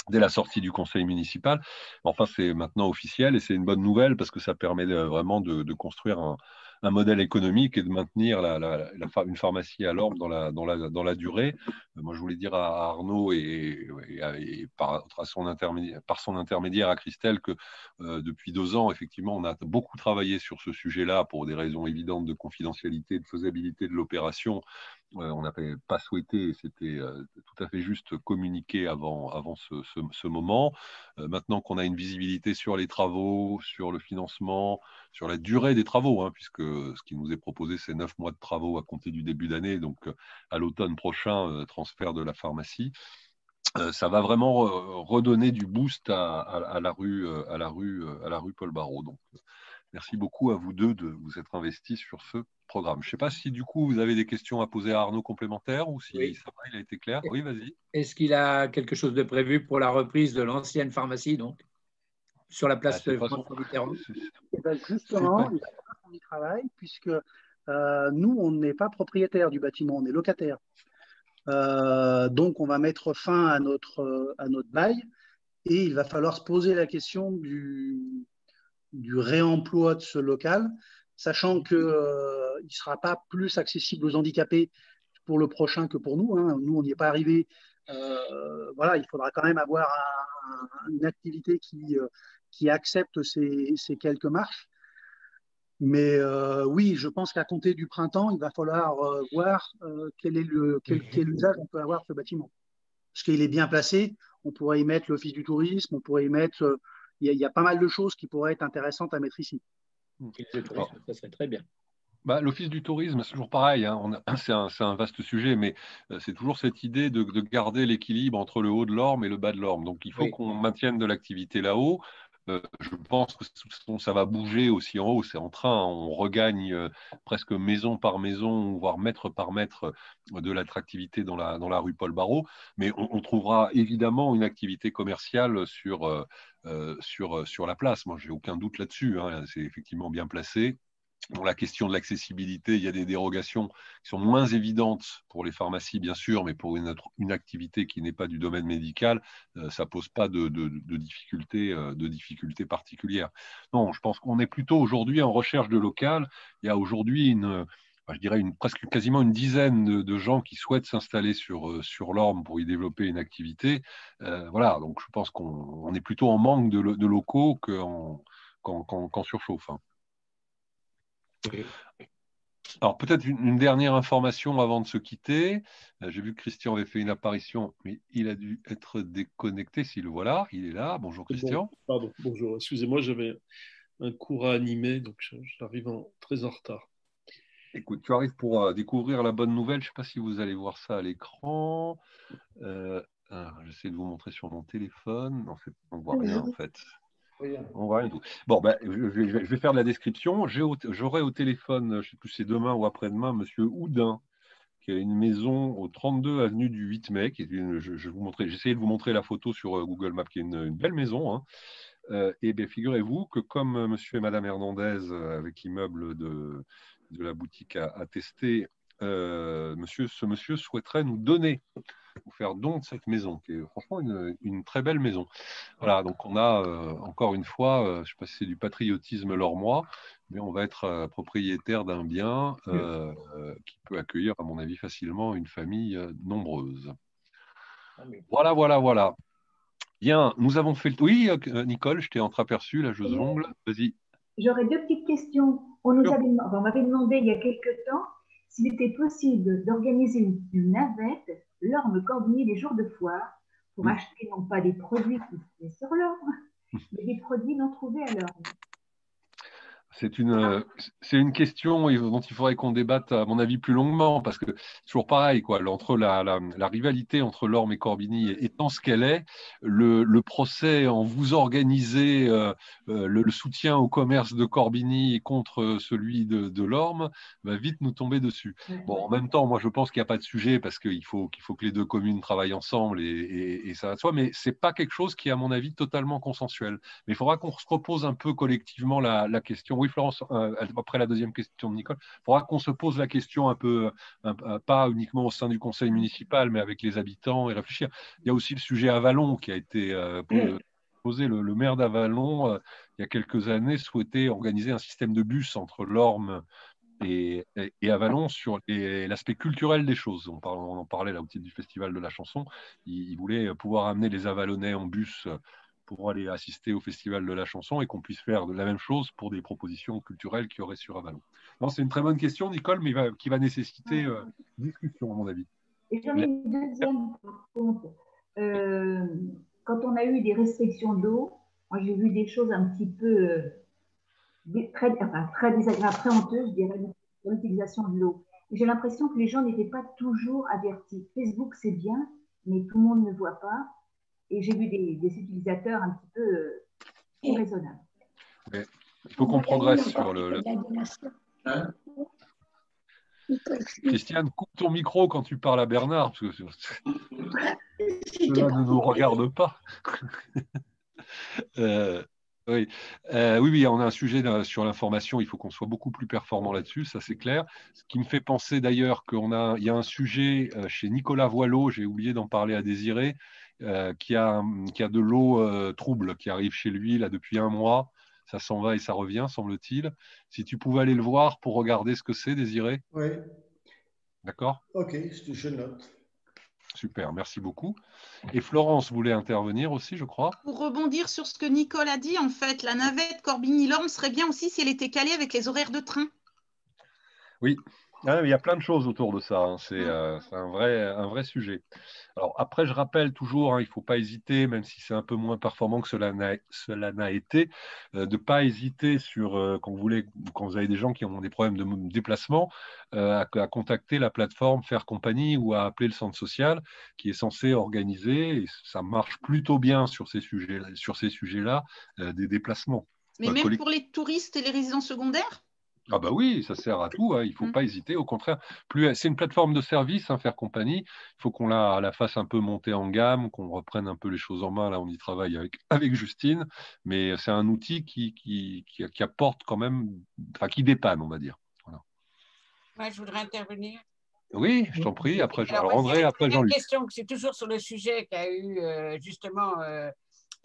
dès la sortie du conseil municipal. Enfin, c'est maintenant officiel et c'est une bonne nouvelle parce que ça permet vraiment de construire un modèle économique et de maintenir une pharmacie à l'Orbe dans la durée. Moi, je voulais dire à Arnaud et par son intermédiaire à Christelle que depuis 2 ans, effectivement, on a beaucoup travaillé sur ce sujet-là pour des raisons évidentes de confidentialité, de faisabilité de l'opération. On n'avait pas souhaité, c'était tout à fait juste communiquer avant ce moment. Maintenant qu'on a une visibilité sur les travaux, sur le financement, sur la durée des travaux, hein, puisque ce qui nous est proposé, c'est 9 mois de travaux à compter du début d'année, donc à l'automne prochain, transfert de la pharmacie. Ça va vraiment redonner du boost à la rue Paul Barreau. Donc, merci beaucoup à vous deux de vous être investis sur ce programme. Je ne sais pas si du coup vous avez des questions à poser à Arnaud complémentaires ou si ça va, il a été clair. Oui, vas-y. Est-ce qu'il a quelque chose de prévu pour la reprise de l'ancienne pharmacie, donc, sur la place de François Mitterrand? Justement, on y travaille puisque nous, on n'est pas propriétaire du bâtiment, on est locataire. Donc, on va mettre fin à notre bail et il va falloir se poser la question du réemploi de ce local, sachant qu'il ne sera pas plus accessible aux handicapés pour le prochain que pour nous. Hein. Nous, on n'y est pas arrivé. Voilà, il faudra quand même avoir une activité qui accepte ces quelques marches. Mais oui, je pense qu'à compter du printemps, il va falloir voir quel usage on peut avoir de ce bâtiment. Parce qu'il est bien placé, on pourrait y mettre l'office du tourisme, on pourrait y mettre… Il y a pas mal de choses qui pourraient être intéressantes à mettre ici. Ça serait très bien. L'office du tourisme, c'est toujours pareil, hein. C'est un vaste sujet, mais c'est toujours cette idée de garder l'équilibre entre le haut de l'Orme et le bas de l'Orme. Donc, il faut qu'on maintienne de l'activité là-haut. Je pense que ça va bouger aussi en haut, c'est en train. On regagne presque maison par maison, voire mètre par mètre de l'attractivité dans la rue Paul Barreau. Mais on trouvera évidemment une activité commerciale sur la place. Moi, j'ai aucun doute là-dessus, hein. C'est effectivement bien placé. Pour la question de l'accessibilité, il y a des dérogations qui sont moins évidentes pour les pharmacies, bien sûr, mais pour une activité qui n'est pas du domaine médical, ça ne pose pas de difficultés particulières. Non, je pense qu'on est plutôt aujourd'hui en recherche de local. Il y a aujourd'hui je dirais quasiment une dizaine de gens qui souhaitent s'installer sur l'Orme pour y développer une activité. Voilà, donc je pense qu'on est plutôt en manque de locaux qu'en surchauffe. Hein. Alors peut-être une dernière information avant de se quitter. J'ai vu que Christian avait fait une apparition, mais il a dû être déconnecté. S'il le voilà, il est là. Bonjour Christian. Bon, pardon, bonjour. Excusez-moi, j'avais un cours à animer, donc j'arrive très en retard. Écoute, tu arrives pour découvrir la bonne nouvelle. Je ne sais pas si vous allez voir ça à l'écran. J'essaie de vous montrer sur mon téléphone. Non, on ne voit rien en fait. On voit rien du tout. Bon, je vais faire de la description. J'aurai au téléphone, je ne sais plus si c'est demain ou après-demain, Monsieur Houdin, qui a une maison au 32 avenue du 8 mai. J'essayais de vous montrer la photo sur Google Maps, qui est une belle maison. Hein. Et bien, figurez-vous que comme Monsieur et Madame Hernandez, avec l'immeuble de la boutique à tester, ce monsieur souhaiterait nous faire don de cette maison, qui est franchement une très belle maison. Voilà, donc on a encore une fois, je ne sais pas si c'est du patriotisme lormois, mais on va être propriétaire d'un bien qui peut accueillir, à mon avis, facilement une famille nombreuse. Voilà. Bien, nous avons fait le... Oui, Nicole, je t'ai entreaperçu, là, je jongle. Vas-y. J'aurais deux petites questions. On m'avait demandé il y a quelque temps s'il était possible d'organiser une navette Lorme-Corbigny les jours de foire pour acheter non pas des produits qui sont sur l'Orme, mais des produits non trouvés à l'Orme. C'est une question dont il faudrait qu'on débatte, à mon avis, plus longuement, parce que c'est toujours pareil, quoi. Entre la rivalité entre l'Orme et Corbigny étant ce qu'elle est, le procès en vous organisez le soutien au commerce de Corbigny contre celui de l'Orme va vite nous tomber dessus. Bon, en même temps, moi, je pense qu'il n'y a pas de sujet, parce qu'il faut que les deux communes travaillent ensemble et ça va de soi, mais ce n'est pas quelque chose qui est, à mon avis, totalement consensuel. Mais il faudra qu'on se repose un peu collectivement la question. Oui, Florence, après la deuxième question de Nicole, il faudra qu'on se pose la question un peu, pas uniquement au sein du conseil municipal, mais avec les habitants et réfléchir. Il y a aussi le sujet Avallon qui a été posé. Le maire d'Avallon, il y a quelques années, souhaitait organiser un système de bus entre l'Orme et Avallon sur l'aspect culturel des choses. On en parlait là au titre du Festival de la chanson. Il voulait pouvoir amener les Avallonnais en bus pour aller assister au Festival de la chanson et qu'on puisse faire de la même chose pour des propositions culturelles qu'il y aurait sur Avallon. C'est une très bonne question, Nicole, mais qui va nécessiter discussion, à mon avis. Et j'en ai une deuxième, par contre. Quand on a eu des restrictions d'eau, moi j'ai vu des choses un petit peu très désagréables, très honteuses, je dirais, sur l'utilisation de l'eau. J'ai l'impression que les gens n'étaient pas toujours avertis. Facebook, c'est bien, mais tout le monde ne voit pas. Et j'ai vu des utilisateurs un petit peu irraisonnables. Il faut qu'on progresse sur le... Christiane, coupe ton micro quand tu parles à Bernard, parce que cela ne nous regarde pas. Oui, on a un sujet sur l'information, il faut qu'on soit beaucoup plus performant là-dessus, ça c'est clair. Ce qui me fait penser d'ailleurs qu'il y a un sujet chez Nicolas Voileau, j'ai oublié d'en parler à Désiré, qui a de l'eau trouble qui arrive chez lui là depuis un mois. Ça s'en va et ça revient, semble-t-il. Si tu pouvais aller le voir pour regarder ce que c'est, Désiré. Oui. D'accord. Ok, je note. Super, merci beaucoup. Et Florence voulait intervenir aussi, je crois. Pour rebondir sur ce que Nicole a dit, en fait, la navette Corbigny-Lorme serait bien aussi si elle était calée avec les horaires de train. Oui, il y a plein de choses autour de ça. C'est un vrai sujet. Alors après, je rappelle toujours, il ne faut pas hésiter, même si c'est un peu moins performant que cela n'a été, de ne pas hésiter quand vous avez des gens qui ont des problèmes de déplacement, à contacter la plateforme Faire Compagnie ou à appeler le centre social qui est censé organiser, et ça marche plutôt bien sur ces sujets-là, des déplacements. Mais même pour les touristes et les résidents secondaires ? Ah bah oui, ça sert à tout, il ne faut pas hésiter. Au contraire, c'est une plateforme de service, Faire Compagnie. Il faut qu'on la fasse un peu monter en gamme, qu'on reprenne un peu les choses en main. Là, on y travaille avec Justine, mais c'est un outil qui apporte quand même, qui dépanne, on va dire. Voilà. Moi, je voudrais intervenir. Oui, je t'en prie. Après, je rendrai après Jean-Luc. Question, c'est toujours sur le sujet qu'a eu justement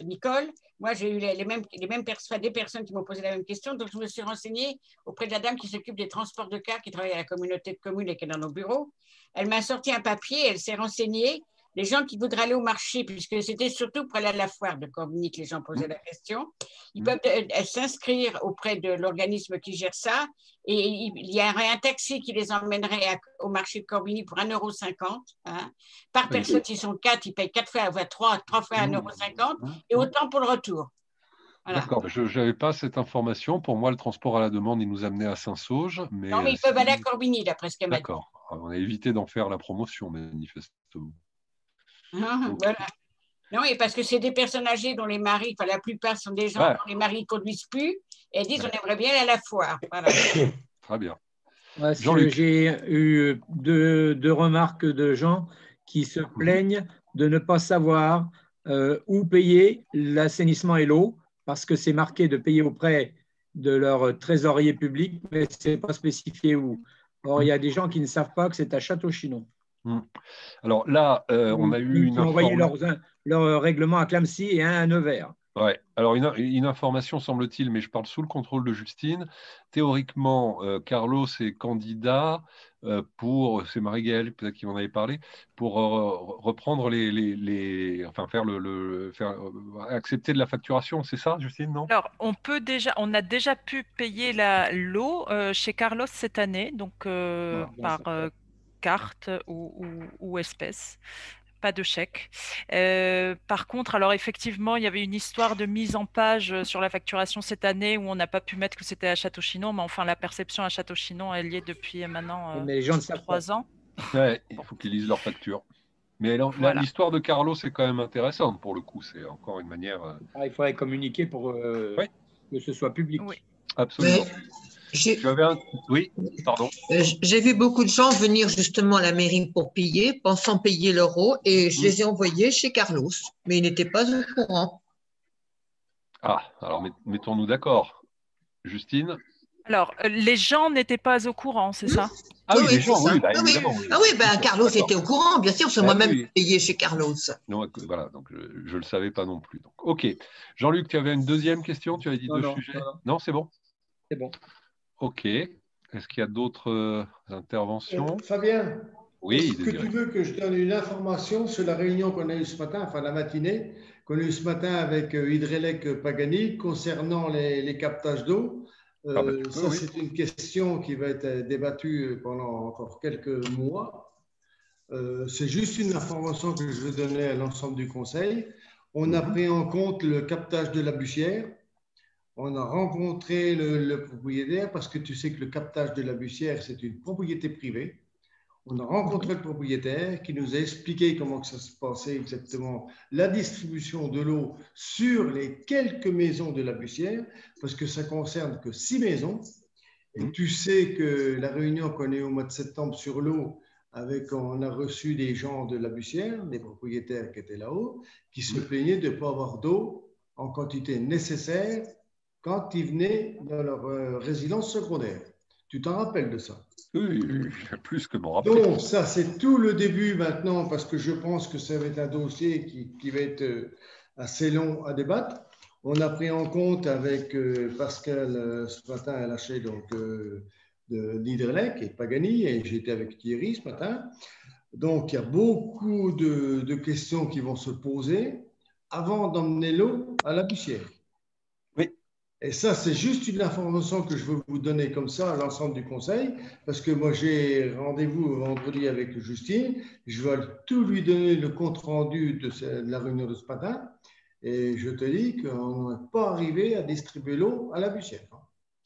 Nicole. Moi, j'ai eu des personnes qui m'ont posé la même question, donc je me suis renseignée auprès de la dame qui s'occupe des transports de cars, qui travaille à la communauté de communes et qui est dans nos bureaux. Elle m'a sorti un papier, elle s'est renseignée. Les gens qui voudraient aller au marché, puisque c'était surtout pour aller à la foire de Corbigny que les gens posaient la question, ils peuvent s'inscrire auprès de l'organisme qui gère ça, et il y aurait un taxi qui les emmènerait au marché de Corbigny pour 1,50 €. Par personne, s'ils sont 4, ils payent 3 fois 1,50 € et autant pour le retour. Voilà. D'accord, je n'avais pas cette information. Pour moi, le transport à la demande, il nous amenait à Saint-Sauge. Non, mais ils peuvent aller à Corbigny, d'après ce qu'elle m'a dit. D'accord. On a évité d'en faire la promotion, manifestement. Voilà. Non, et parce que c'est des personnes âgées dont les maris, enfin la plupart sont des gens dont les maris ne conduisent plus, et elles disent on aimerait bien aller à la foire. Voilà. Très bien. J'ai eu deux remarques de gens qui se plaignent de ne pas savoir où payer l'assainissement et l'eau, parce que c'est marqué de payer auprès de leur trésorier public, mais ce n'est pas spécifié où. Or, il y a des gens qui ne savent pas que c'est à Château-Chinon. Alors là, on a eu une envoyé leur règlement à Clamecy et un à Nevers. Ouais. Alors, une information, semble-t-il, mais je parle sous le contrôle de Justine. Théoriquement, Carlos est candidat pour, c'est Marie-Gaëlle peut-être qui m'en avait parlé, pour reprendre enfin faire accepter de la facturation, c'est ça, Justine, non? Alors, on a déjà pu payer l'eau chez Carlos cette année, donc par carte ou espèce. Pas de chèque. Par contre, alors effectivement, il y avait une histoire de mise en page sur la facturation cette année où on n'a pas pu mettre que c'était à Château-Chinon, mais enfin, la perception à Château-Chinon, elle y est depuis maintenant mais les gens 3 ans. Ouais, il faut qu'ils lisent leur facture. Mais l'histoire de Carlos est quand même intéressante pour le coup. C'est encore une manière. Il faudrait communiquer pour que ce soit public. Oui. Absolument. Oui, pardon. J'ai vu beaucoup de gens venir justement à la mairie pour payer, pensant payer l'euro, et je les ai envoyés chez Carlos, mais ils n'étaient pas au courant. Ah, alors mettons-nous d'accord. Justine? Alors, les gens n'étaient pas au courant, c'est ça? Ah oui, les gens, oui, évidemment. Ah oui, Carlos était au courant, bien sûr, c'est moi-même payé chez Carlos. Non, voilà, donc je ne le savais pas non plus. Donc, ok. Jean-Luc, tu avais une deuxième question? Tu avais dit deux sujets? Non, c'est bon? C'est bon. Ok. Est-ce qu'il y a d'autres interventions? Fabien, oui, est-ce que tu veux que je donne une information sur la réunion qu'on a eue ce matin, enfin la matinée, qu'on a eue ce matin avec Hydrelec Pagani concernant les captages d'eau? C'est une question qui va être débattue pendant encore quelques mois. C'est juste une information que je veux donner à l'ensemble du Conseil. On a pris en compte le captage de la Bussière. On a rencontré le propriétaire parce que tu sais que le captage de la Bussière, c'est une propriété privée. On a rencontré le propriétaire qui nous a expliqué comment que ça se passait exactement, la distribution de l'eau sur les quelques maisons de la Bussière, parce que ça concerne que 6 maisons. Et tu sais que la réunion qu'on a eue au mois de septembre sur l'eau, on a reçu des gens de la Bussière, des propriétaires qui étaient là-haut, qui se plaignaient de ne pas avoir d'eau en quantité nécessaire quand ils venaient dans leur résidence secondaire. Tu t'en rappelles de ça? Oui, plus que mon rappel. Donc, ça, c'est tout le début maintenant, parce que je pense que ça va être un dossier qui va être assez long à débattre. On a pris en compte avec Pascal ce matin à l'achat d'Hydrelec et Pagani, et j'étais avec Thierry ce matin. Donc, il y a beaucoup de questions qui vont se poser avant d'emmener l'eau à la Bussière. Et ça, c'est juste une information que je veux vous donner comme ça à l'ensemble du Conseil, parce que moi, j'ai rendez-vous vendredi avec Justine. Je vais tout lui donner le compte-rendu de la réunion de ce matin. Et je te dis qu'on n'est pas arrivé à distribuer l'eau à la Bussière.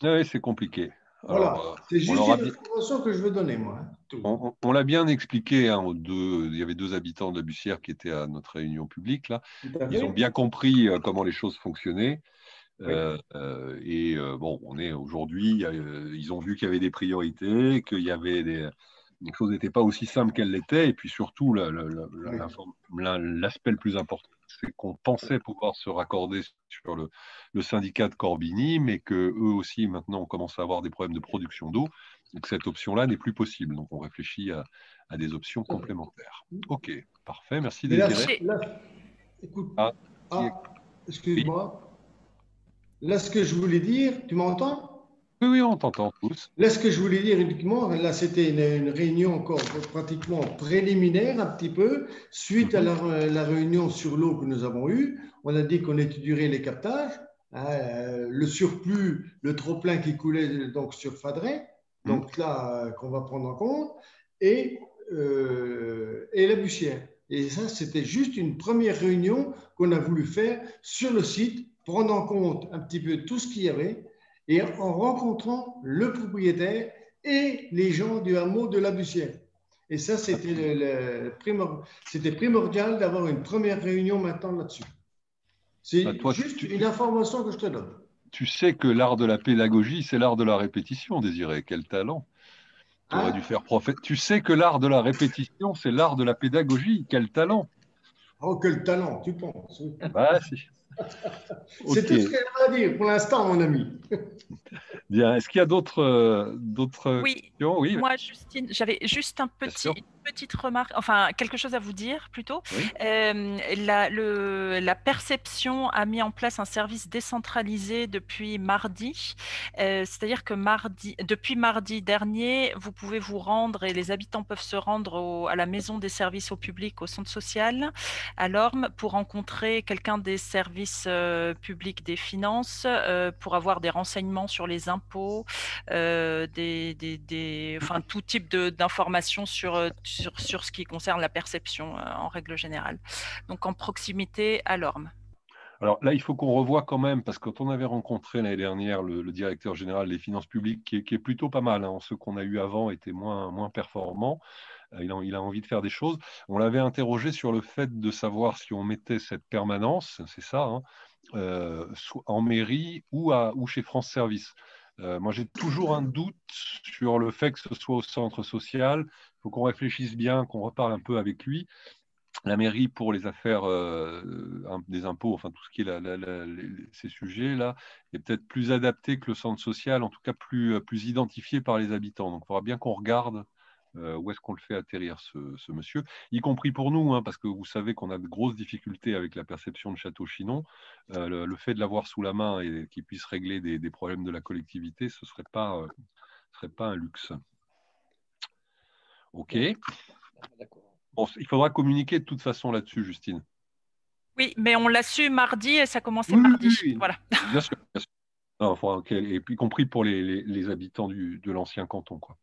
Oui, c'est compliqué. Voilà, c'est juste une information que je veux donner, moi. On l'a bien expliqué aux deux. Il y avait 2 habitants de la Bussière qui étaient à notre réunion publique. Là. Ils ont bien compris comment les choses fonctionnaient. Bon, on est aujourd'hui, ils ont vu qu'il y avait des priorités, qu'il y avait les choses n'étaient pas aussi simples qu'elles l'étaient, et puis surtout l'aspect le plus important, c'est qu'on pensait pouvoir se raccorder sur le syndicat de Corbigny, mais que eux aussi maintenant on commence à avoir des problèmes de production d'eau, et que cette option-là n'est plus possible. Donc on réfléchit à des options complémentaires. Ok, parfait, merci Désiré. Écoute, excuse-moi. Là, ce que je voulais dire, tu m'entends? Oui, on t'entend tous. Là, ce que je voulais dire uniquement, là, c'était une réunion encore pratiquement préliminaire, un petit peu, suite à la réunion sur l'eau que nous avons eue. On a dit qu'on étudierait les captages, le surplus, le trop-plein qui coulait donc sur Fadret, donc là, qu'on va prendre en compte, et la Bussière. Et ça, c'était juste une première réunion qu'on a voulu faire sur le site prendre en compte un petit peu tout ce qu'il y avait et en rencontrant le propriétaire et les gens du hameau de la Bussière. Et ça, c'était primordial d'avoir une première réunion maintenant là-dessus. C'est juste une information que je te donne. Tu sais que l'art de la pédagogie, c'est l'art de la répétition, Désiré. Quel talent! Tu aurais dû faire prophète. Tu sais que l'art de la répétition, c'est l'art de la pédagogie. Quel talent! Oh, quel talent, tu penses? Bah, si. C'est tout ce qu'elle va dire pour l'instant, mon ami. Bien. Est-ce qu'il y a d'autres questions? Oui, moi, Justine, j'avais juste une petite remarque, enfin, quelque chose à vous dire plutôt. Oui. La perception a mis en place un service décentralisé depuis mardi. C'est-à-dire que depuis mardi dernier, vous pouvez vous rendre et les habitants peuvent se rendre à la maison des services au public, au centre social, à Lorme, pour rencontrer quelqu'un des services publics des finances, pour avoir des renseignements sur les impôts, enfin, tout type d'informations sur ce qui concerne la perception en règle générale. Donc en proximité à Lorme. Alors là, il faut qu'on revoie quand même, parce que quand on avait rencontré l'année dernière le directeur général des finances publiques, qui est plutôt pas mal, hein, ceux qu'on a eu avant étaient moins performants, il a envie de faire des choses. On l'avait interrogé sur le fait de savoir si on mettait cette permanence, c'est ça, hein, en mairie ou chez France Service. Moi, j'ai toujours un doute sur le fait que ce soit au centre social. Il faut qu'on réfléchisse bien, qu'on reparle un peu avec lui. La mairie, pour les affaires des impôts, enfin tout ce qui est ces sujets-là, est peut-être plus adapté que le centre social, en tout cas plus identifié par les habitants. Donc, il faudra bien qu'on regarde où est-ce qu'on le fait atterrir, ce monsieur, y compris pour nous, hein, parce que vous savez qu'on a de grosses difficultés avec la perception de Château-Chinon. Le fait de l'avoir sous la main et qu'il puisse régler des problèmes de la collectivité, ce ne serait pas un luxe. OK. Bon, il faudra communiquer de toute façon là-dessus, Justine. Oui, mais on l'a su mardi et ça commençait mardi. Oui. Voilà. Bien sûr. Non, enfin, et y compris pour les habitants de l'ancien canton, quoi.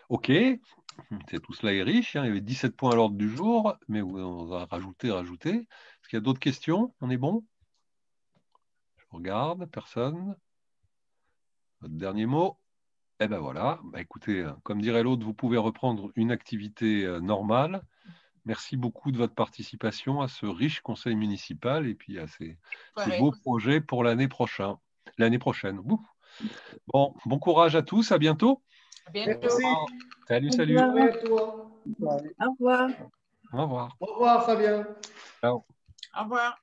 OK, tout cela est riche, hein. Il y avait 17 points à l'ordre du jour, mais on va rajouter. Est-ce qu'il y a d'autres questions? On est bon? Je regarde, personne. Votre dernier mot? Eh bien voilà, écoutez, comme dirait l'autre, vous pouvez reprendre une activité normale. Merci beaucoup de votre participation à ce riche conseil municipal et puis à ces beaux projets pour l'année prochaine. Bon courage à tous, à bientôt. À bientôt. Salut. Au revoir. Au revoir. Au revoir. Au revoir, Fabien. Ciao. Au revoir.